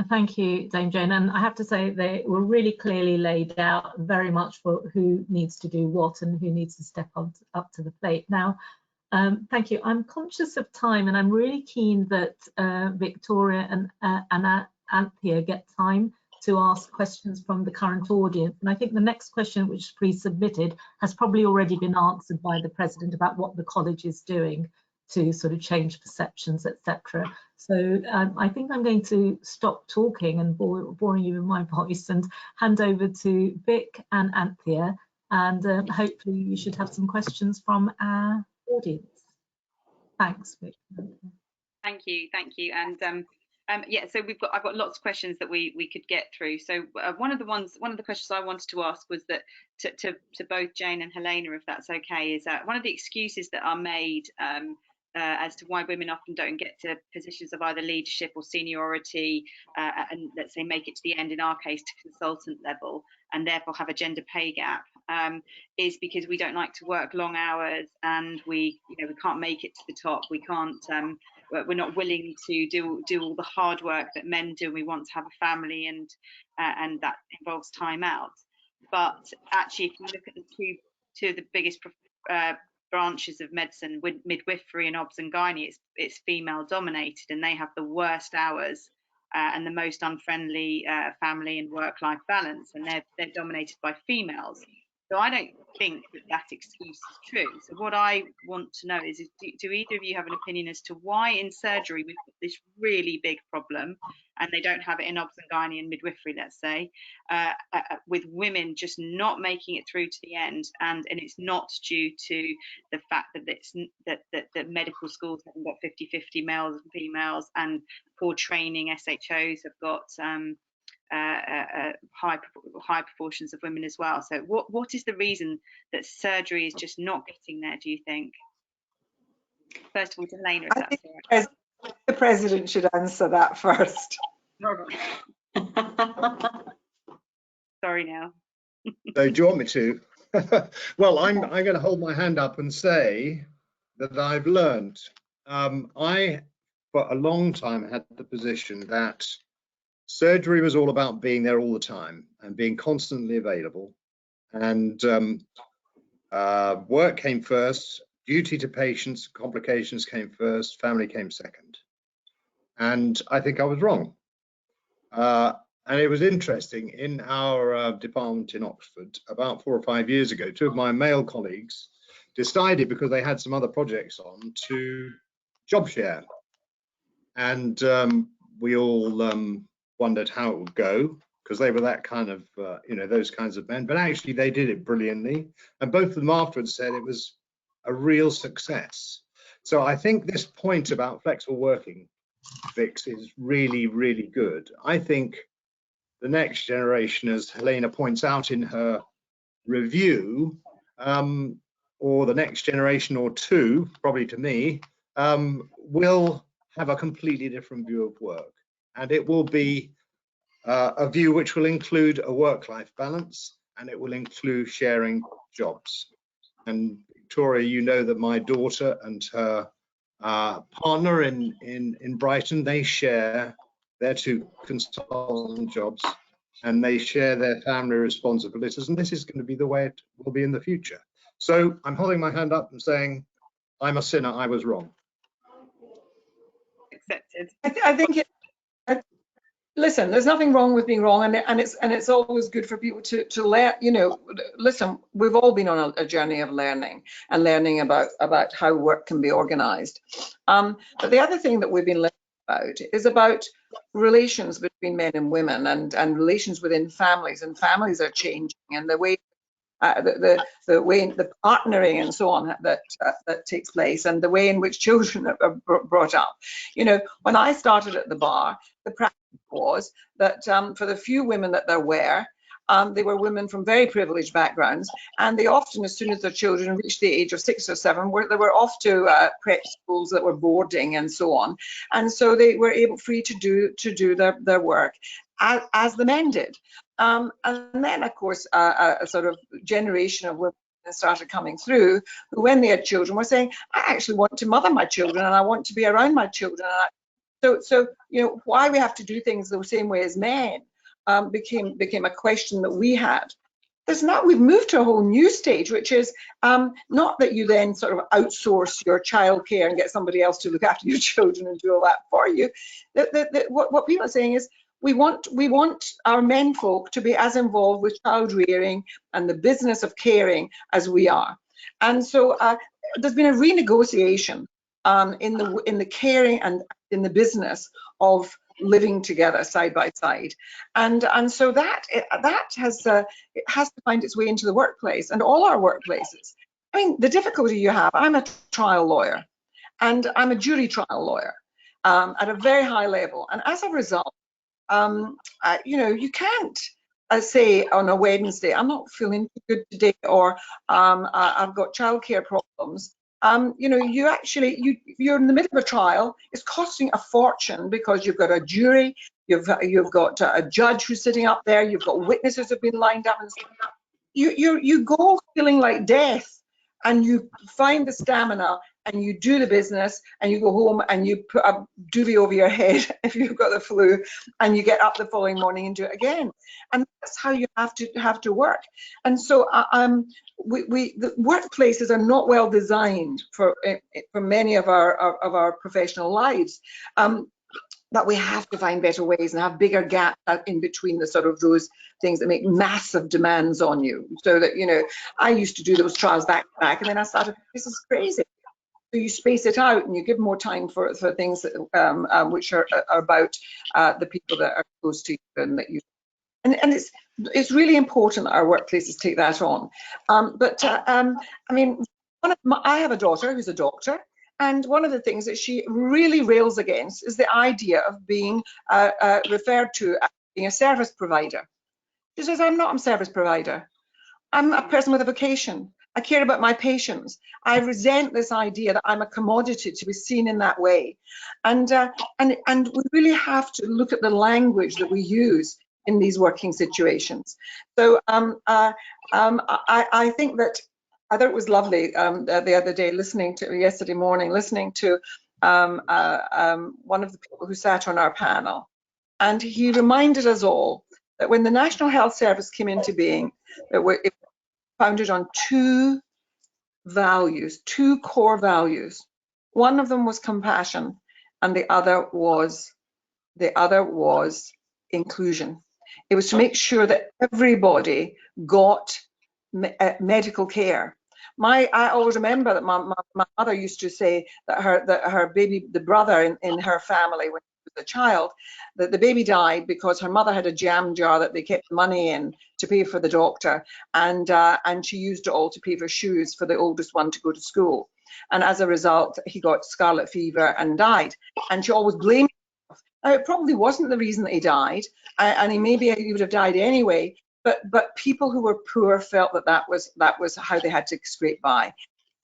Thank you, Dame Jane. And I have to say they were really clearly laid out very much for who needs to do what and who needs to step up to the plate. Now, thank you. I'm conscious of time, and I'm really keen that Victoria and Anthea get time to ask questions from the current audience. And I think the next question, which is pre-submitted, has probably already been answered by the President about what the college is doing to sort of change perceptions, etc. So I think I'm going to stop talking and boring you with my voice and hand over to Vic and Anthea, and hopefully you should have some questions from our audience. Thanks, Vic. Thank you, and yeah, so I've got lots of questions that we could get through. So one of the questions I wanted to ask was that to both Jane and Helena, if that's okay, is one of the excuses that are made as to why women often don't get to positions of either leadership or seniority, and let's say make it to the end, in our case to consultant level, and therefore have a gender pay gap, is because we don't like to work long hours, and we can't make it to the top. We can't we're not willing to do all the hard work that men do. We want to have a family, and that involves time out. But actually, if you look at the two of the biggest branches of medicine, midwifery and obs and gynae, it's female dominated, and they have the worst hours and the most unfriendly family and work-life balance, and they're dominated by females. So I don't think that excuse is true. So what I want to know is do either of you have an opinion as to why in surgery we've got this really big problem, and they don't have it in obs and gynae and midwifery, let's say, with women just not making it through to the end, and it's not due to the fact that that medical schools haven't got 50-50 males and females, and poor training SHOs have got high proportions of women as well. So what is the reason that surgery is just not getting there, do you think? First of all, to Helena, if that's all right. The President should answer that first. Sorry now. So do you want me to? Well, I'm going to hold my hand up and say that I've learned. I, for a long time, had the position that surgery was all about being there all the time and being constantly available, and work came first, duty to patients, complications came first, family came second. And I think I was wrong. And it was interesting, in our department in Oxford about 4 or 5 years ago, 2 of my male colleagues decided, because they had some other projects on, to job share. And we all wondered how it would go, because they were that kind of, those kinds of men. But actually, they did it brilliantly. And both of them afterwards said it was a real success. So I think this point about flexible working, Vix, is really, really good. I think the next generation, as Helena points out in her review, or the next generation or 2, probably to me, will have a completely different view of work. And it will be a view which will include a work-life balance, and it will include sharing jobs. And Victoria, you know that my daughter and her partner in Brighton, they share their 2 consultant jobs, and they share their family responsibilities, and this is going to be the way it will be in the future. So I'm holding my hand up and saying, I'm a sinner, I was wrong. Accepted. I think listen, there's nothing wrong with being wrong, and it's always good for people to learn. Listen, we've all been on a journey of learning about how work can be organized. But the other thing that we've been learning about is about relations between men and women, and relations within families, and families are changing, and the way the way the partnering and so on that takes place, and the way in which children are brought up. When I started at the bar, the practice was that for the few women that there were, they were women from very privileged backgrounds, and they often, as soon as their children reached the age of 6 or 7, they were off to prep schools that were boarding and so on, and so they were free to do their work as the men did. And then, of course, a sort of generation of women started coming through who, when they had children, were saying, I actually want to mother my children, and I want to be around my children. So why we have to do things the same way as men became a question that we had. We've moved to a whole new stage, which is not that you then sort of outsource your childcare and get somebody else to look after your children and do all that for you. What people are saying is, we want our men folk to be as involved with child rearing and the business of caring as we are. And so there's been a renegotiation in the caring and in the business of living together side by side, and so that has to find its way into the workplace and all our workplaces. I mean, the difficulty you have, I'm a trial lawyer, and I'm a jury trial lawyer at a very high level, and as a result, you can't say on a Wednesday, I'm not feeling good today, or I've got childcare problems. You're in the middle of a trial. It's costing a fortune because you've got a jury, you've got a judge who's sitting up there, you've got witnesses who've been lined up, and you go feeling like death, and you find the stamina and you do the business, and you go home and you put a duvet over your head if you've got the flu, and you get up the following morning and do it again. And that's how you have to work. And so the workplaces are not well designed for many of our professional lives. That we have to find better ways and have bigger gaps in between the sort of those things that make massive demands on you. So that, you know, I used to do those trials back to back, and then I started, this is crazy. So you space it out and you give more time for things that, which are about the people that are close to you and that you. And it's really important that our workplaces take that on. I mean, I have a daughter who's a doctor. And one of the things that she really rails against is the idea of being referred to as being a service provider. She says, I'm not a service provider. I'm a person with a vocation. I care about my patients. I resent this idea that I'm a commodity to be seen in that way. And we really have to look at the language that we use in these working situations. So I think that I thought it was lovely the other day, yesterday morning, listening to one of the people who sat on our panel. And he reminded us all that when the National Health Service came into being, it was founded on two core values. One of them was compassion, and the other was inclusion. It was to make sure that everybody got medical care. I always remember that my mother used to say that her baby, the brother in her family when she was a child, that the baby died because her mother had a jam jar that they kept money in to pay for the doctor, and she used it all to pay for shoes for the oldest one to go to school. And as a result, he got scarlet fever and died. And she always blamed himself. Now, it probably wasn't the reason that he died, and he would have died anyway. But people who were poor felt that was how they had to scrape by.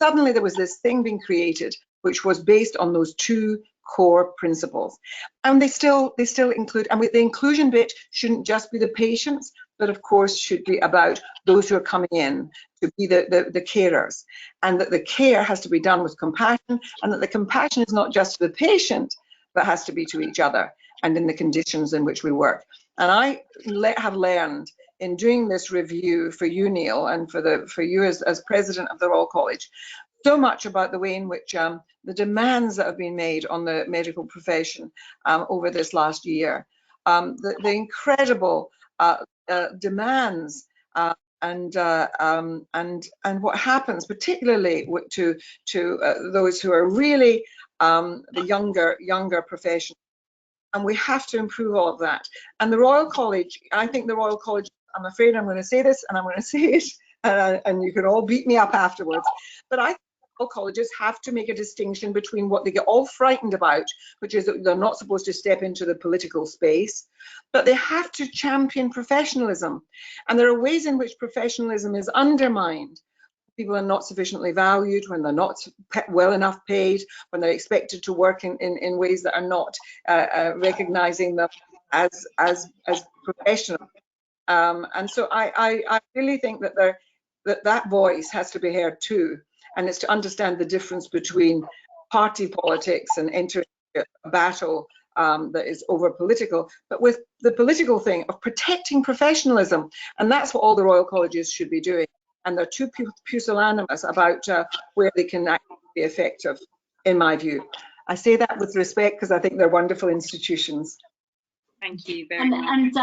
Suddenly there was this thing being created which was based on those two core principles, and they still include. And the inclusion bit shouldn't just be the patients, but of course should be about those who are coming in to be the carers, and that the care has to be done with compassion, and that the compassion is not just to the patient, but has to be to each other and in the conditions in which we work. And I have learned in doing this review for you, Neil, and for you as president of the Royal College, so much about the way in which the demands that have been made on the medical profession over this last year, the incredible demands and what happens, particularly to those who are really the younger profession. And we have to improve all of that. And the Royal College, I think the Royal College, I'm afraid I'm going to say this, and I'm going to say it, and you can all beat me up afterwards, but I think Royal colleges have to make a distinction between what they get all frightened about, which is that they're not supposed to step into the political space, but they have to champion professionalism. And there are ways in which professionalism is undermined. People are not sufficiently valued, when they're not well enough paid, when they're expected to work in ways that are not recognizing them as professional. And so I really think that that voice has to be heard too, and it's to understand the difference between party politics and entering a battle that is over political, but with the political thing of protecting professionalism. And that's what all the Royal Colleges should be doing. And they're too pusillanimous about where they can actually be effective, in my view. I say that with respect because I think they're wonderful institutions. Thank you very much. And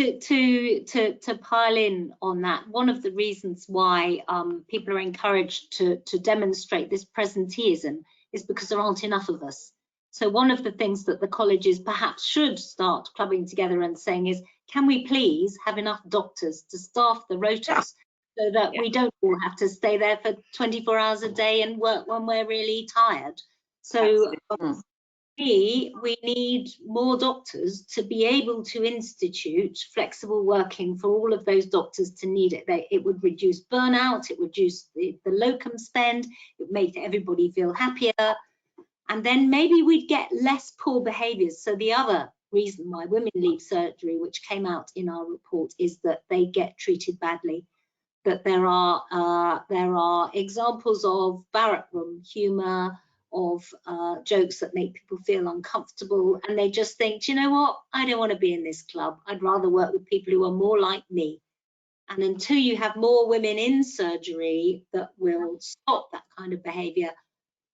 to pile in on that, one of the reasons why people are encouraged to demonstrate this presenteeism is because there aren't enough of us. So one of the things that the colleges perhaps should start clubbing together and saying is, can we please have enough doctors to staff the rotas, so that we don't all have to stay there for 24 hours a day and work when we're really tired. So we need more doctors to be able to institute flexible working for all of those doctors to need it. It would reduce burnout, it would reduce the locum spend, it would make everybody feel happier, and then maybe we'd get less poor behaviours. So the other reason why women leave surgery, which came out in our report, is that they get treated badly. That there are examples of barrack room humour, of jokes that make people feel uncomfortable, and they just think, do you know what, I don't want to be in this club. I'd rather work with people who are more like me. And until you have more women in surgery that will stop that kind of behaviour,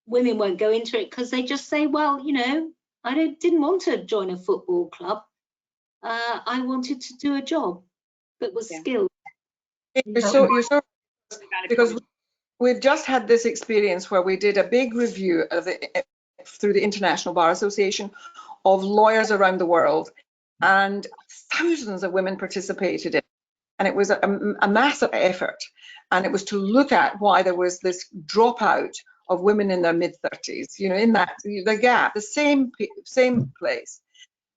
women won't go into it, because they just say, well, you know, I didn't want to join a football club. I wanted to do a job that was skilled. You're so because we've just had this experience where we did a big review of it through the International Bar Association of lawyers around the world, and thousands of women participated in it. And it was a massive effort, and it was to look at why there was this dropout of women in their mid-30s, you know, in that the gap, the same place.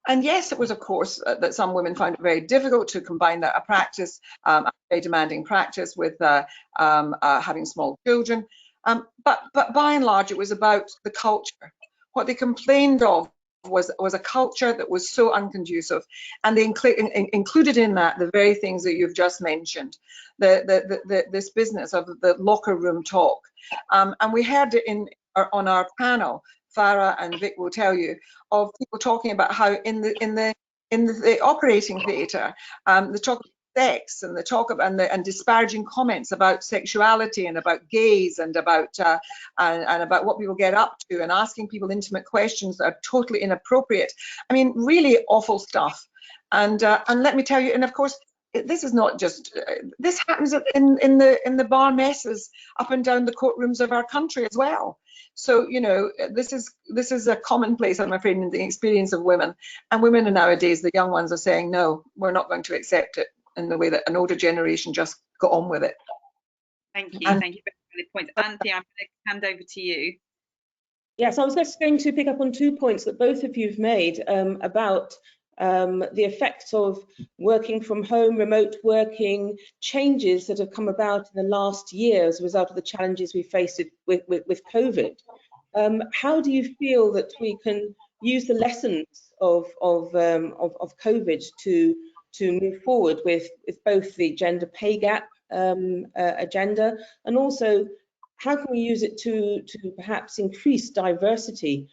And yes, it was, of course, that some women found it very difficult to combine that a practice, a very demanding practice, with having small children. But by and large, it was about the culture. What they complained of was a culture that was so unconducive, and they included in that the very things that you've just mentioned, this business of the locker room talk. And we heard it on our panel. Farah and Vic will tell you of people talking about how in the operating theatre, the talk of sex and the talk of and disparaging comments about sexuality and about gays and about what people get up to, and asking people intimate questions that are totally inappropriate. I mean, really awful stuff. And let me tell you, and of course, this is not just this happens in the bar messes up and down the courtrooms of our country as well. So, you know, this is a commonplace, I'm afraid, in the experience of women. And women nowadays, the young ones, are saying, no, we're not going to accept it in the way that an older generation just got on with it. Thank you. Thank you for the point. Anthea, I'm going to hand over to you. Yes, I was just going to pick up on 2 points that both of you've made about the effects of working from home, remote working, changes that have come about in the last year as a result of the challenges we faced with COVID. How do you feel that we can use the lessons of COVID to move forward with both the gender pay gap agenda, and also how can we use it to perhaps increase diversity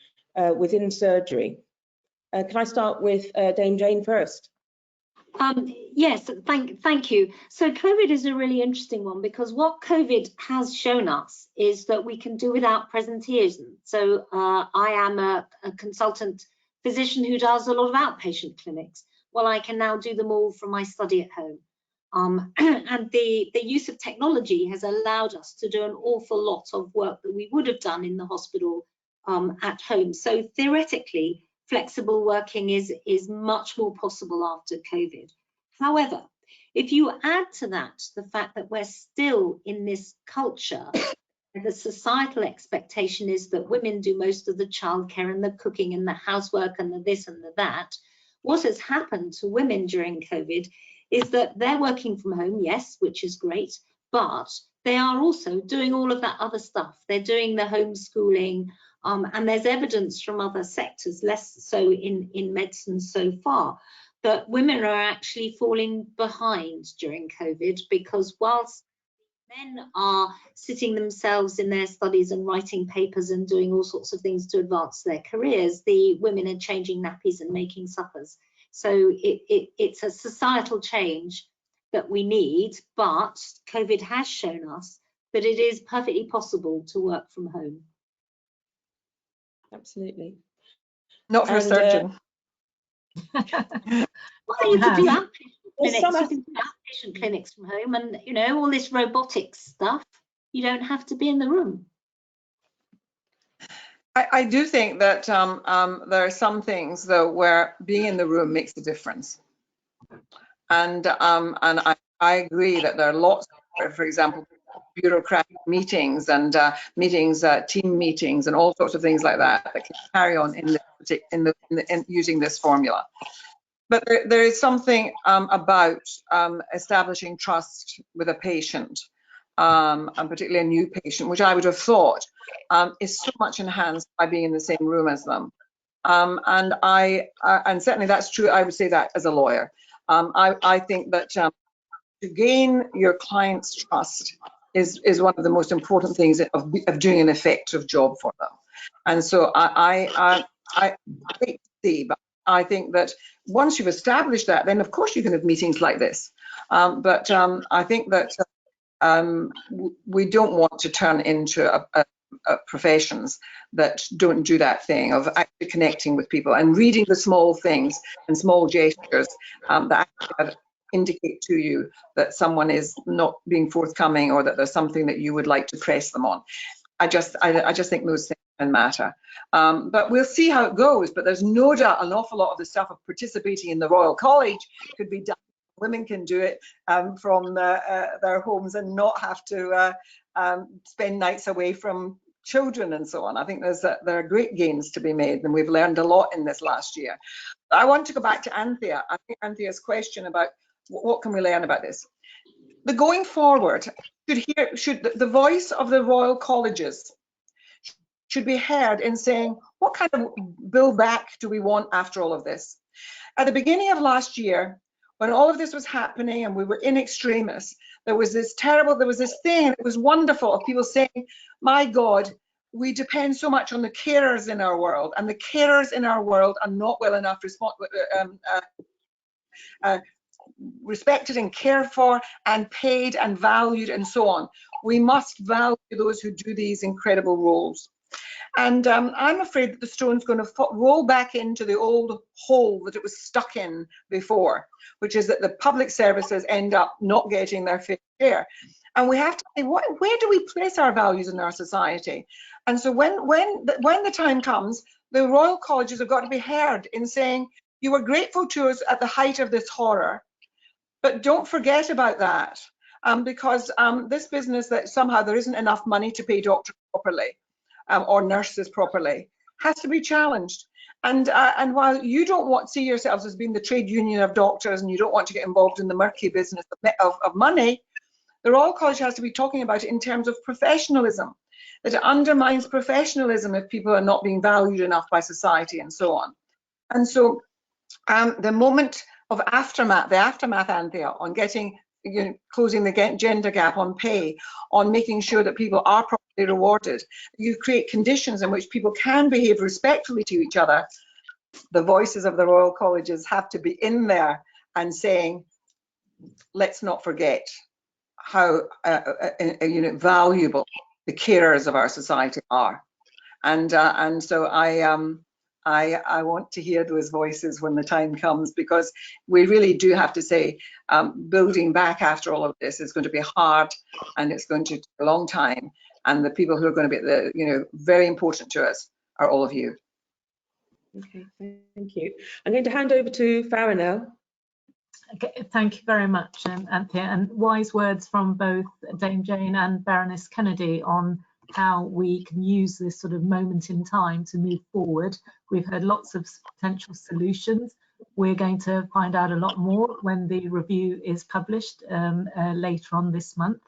within surgery? Can I start with Dame Jane first? Yes, thank you. So COVID is a really interesting one, because what COVID has shown us is that we can do without presenteeism. So I am a consultant physician who does a lot of outpatient clinics. Well, I can now do them all from my study at home. And the use of technology has allowed us to do an awful lot of work that we would have done in the hospital at home. So theoretically, flexible working is much more possible after COVID. However, if you add to that the fact that we're still in this culture, the societal expectation is that women do most of the childcare and the cooking and the housework and the this and the that, what has happened to women during COVID is that they're working from home, yes, which is great, but they are also doing all of that other stuff. They're doing the homeschooling, and there's evidence from other sectors, less so in medicine so far, that women are actually falling behind during COVID, because whilst men are sitting themselves in their studies and writing papers and doing all sorts of things to advance their careers, the women are changing nappies and making suppers. So it's a societal change that we need, but COVID has shown us that it is perfectly possible to work from home. Absolutely. Not for a surgeon. Well, you could do outpatient clinics. You can do outpatient clinics from home, and you know, all this robotics stuff. You don't have to be in the room. I do think that there are some things, though, where being in the room makes a difference. And I agree that there are lots of, for example, bureaucratic meetings and team meetings and all sorts of things like that that can carry on in using this formula. But there is something about establishing trust with a patient, and particularly a new patient, which I would have thought is so much enhanced by being in the same room as them. And certainly that's true. I would say that as a lawyer. I think that to gain your client's trust is one of the most important things of doing an effective job for them. And so I hate to see, but I think that once you've established that, then of course you can have meetings like this. But I think that we don't want to turn into professions that don't do that thing of actually connecting with people and reading the small things and small gestures that actually indicate to you that someone is not being forthcoming, or that there's something that you would like to press them on. I just think those things can matter. But we'll see how it goes. But there's no doubt an awful lot of the stuff of participating in the Royal College could be done. Women can do it from their homes and not have to spend nights away from children and so on. I think there are great gains to be made, and we've learned a lot in this last year. I want to go back to Anthea. I think Anthea's question about what can we learn about this. The going forward, should the voice of the Royal Colleges should be heard in saying, what kind of build back do we want after all of this? At the beginning of last year, when all of this was happening and we were in extremis, there was this thing, it was wonderful, of people saying, my God, we depend so much on the carers in our world, and the carers in our world are not well enough respected and cared for and paid and valued and so on. We must value those who do these incredible roles. And I'm afraid that the stone's going to roll back into the old hole that it was stuck in before, which is that the public services end up not getting their fair share. And we have to say, where do we place our values in our society? And so when the time comes, the Royal Colleges have got to be heard in saying, you were grateful to us at the height of this horror, but don't forget about that, because this business that somehow there isn't enough money to pay doctors properly or nurses properly has to be challenged. And while you don't want to see yourselves as being the trade union of doctors, and you don't want to get involved in the murky business of money, the Royal College has to be talking about it in terms of professionalism, that it undermines professionalism if people are not being valued enough by society and so on. And so the moment of the aftermath, Anthea, on getting, closing the gender gap on pay, on making sure that people are properly rewarded, you create conditions in which people can behave respectfully to each other. The voices of the Royal Colleges have to be in there and saying, let's not forget how valuable the carers of our society are. And so I want to hear those voices when the time comes, because we really do have to say building back after all of this is going to be hard, and it's going to take a long time. And the people who are going to be very important to us are all of you. Okay, thank you. I'm going to hand over to Farah now. Okay, thank you very much, Anthea, and wise words from both Dame Jane and Baroness Kennedy on how we can use this sort of moment in time to move forward. We've heard lots of potential solutions. We're going to find out a lot more when the review is published later on this month.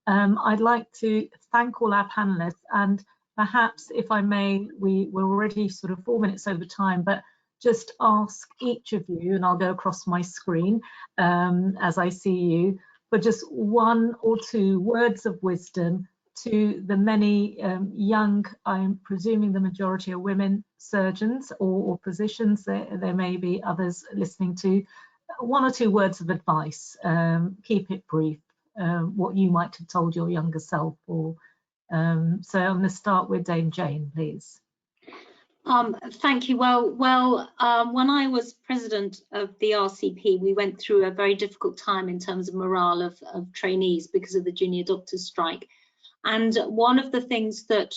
I'd like to thank all our panelists, and perhaps, if I may, we're already sort of 4 minutes over time, but just ask each of you, and I'll go across my screen as I see you, for just 1 or 2 words of wisdom to the many young, I'm presuming the majority are women, surgeons or physicians. There may be others listening to. 1 or 2 words of advice. Keep it brief. What you might have told your younger self. Or so I'm going to start with Dame Jane, please. Thank you. Well, when I was president of the RCP, we went through a very difficult time in terms of morale of trainees because of the junior doctors' strike. And one of the things that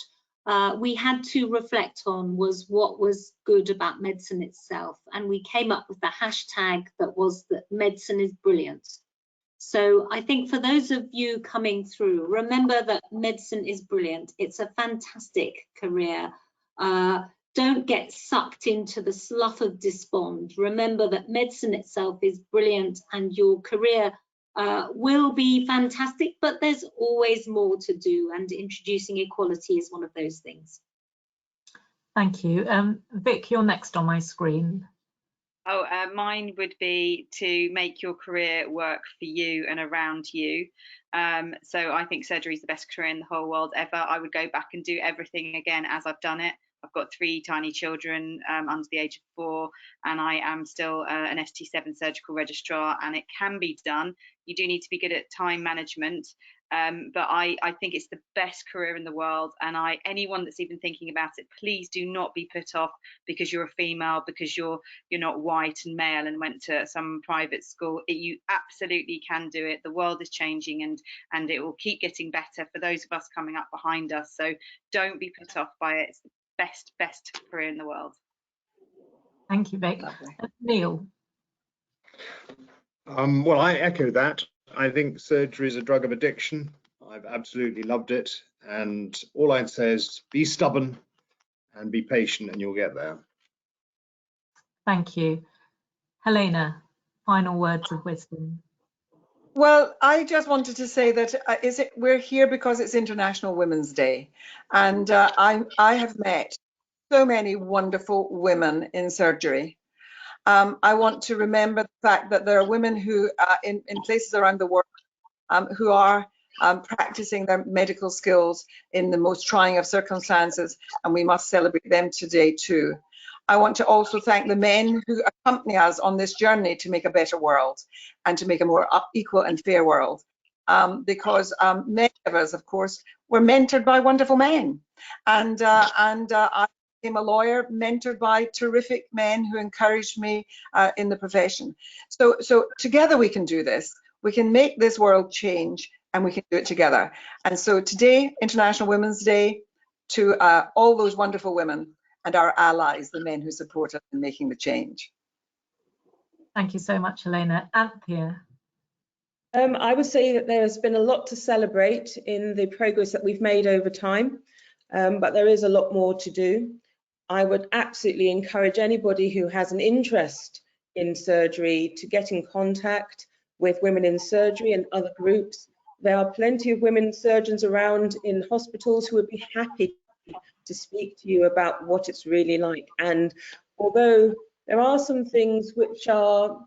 we had to reflect on was what was good about medicine itself. And we came up with the hashtag that was that medicine is brilliant. So I think for those of you coming through, remember that medicine is brilliant. It's a fantastic career. Don't get sucked into the slough of despond. Remember that medicine itself is brilliant, and your career will be fantastic, but there's always more to do, and introducing equality is one of those things. Thank you. Vic, you're next on my screen. Oh, mine would be to make your career work for you and around you. So I think surgery is the best career in the whole world ever. I would go back and do everything again as I've done it. I've got 3 tiny children under the age of 4, and I am still an ST7 surgical registrar, and it can be done. You do need to be good at time management, but I think it's the best career in the world, and anyone that's even thinking about it, please do not be put off because you're a female, because you're not white and male and went to some private school. You absolutely can do it. The world is changing, and it will keep getting better for those of us coming up behind us. So don't be put off by it. It's the best career in the world. Thank you, Vic. Neil. Well, I echo that. I think surgery is a drug of addiction. I've absolutely loved it. And all I'd say is be stubborn and be patient, and you'll get there. Thank you. Helena, final words of wisdom. Well, I just wanted to say that we're here because it's International Women's Day, and I have met so many wonderful women in surgery. I want to remember the fact that there are women who, in places around the world, who are practicing their medical skills in the most trying of circumstances, and we must celebrate them today too. I want to also thank the men who accompany us on this journey to make a better world and to make a more equal and fair world. Because many of us, of course, were mentored by wonderful men. And I became a lawyer mentored by terrific men who encouraged me in the profession. So together we can do this. We can make this world change, and we can do it together. And so today, International Women's Day, to all those wonderful women and our allies, the men who support us in making the change. Thank you so much, Helena. Anthea. I would say that there has been a lot to celebrate in the progress that we've made over time, but there is a lot more to do. I would absolutely encourage anybody who has an interest in surgery to get in contact with Women in Surgery and other groups. There are plenty of women surgeons around in hospitals who would be happy to speak to you about what it's really like. And although there are some things which are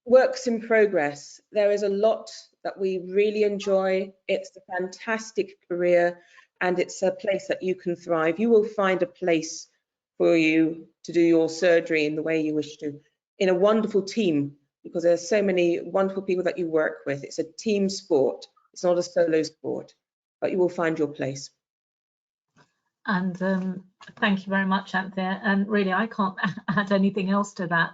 works in progress, there is a lot that we really enjoy. It's a fantastic career, and it's a place that you can thrive. You will find a place for you to do your surgery in the way you wish to, in a wonderful team, because there's so many wonderful people that you work with. It's a team sport. It's not a solo sport, but you will find your place. And thank you very much, Anthea. And really, I can't add anything else to that.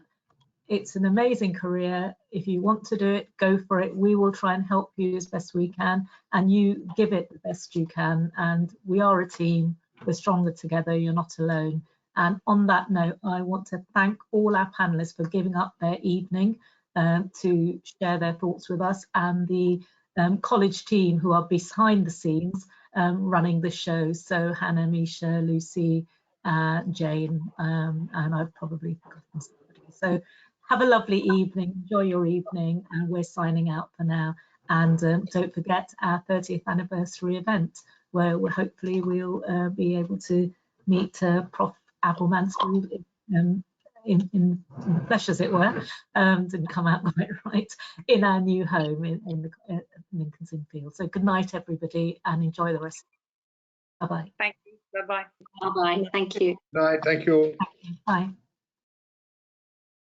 It's an amazing career. If you want to do it, go for it. We will try and help you as best we can, and you give it the best you can. And we are a team. We're stronger together. You're not alone. And on that note, I want to thank all our panelists for giving up their evening to share their thoughts with us, and the college team who are behind the scenes running the show. So Hannah, Misha, Lucy, Jane, and I've probably forgotten somebody. So have a lovely evening, enjoy your evening, and we're signing out for now. And don't forget our 30th anniversary event, where hopefully we'll be able to meet Prof. Abelmansky in the flesh, as it were. Didn't come out quite right, in our new home in the Lincoln's Inn Fields. So good night, everybody, and enjoy the rest. Bye-bye. Thank you. Bye-bye. Bye-bye. Thank you. Bye. Thank you all. Bye.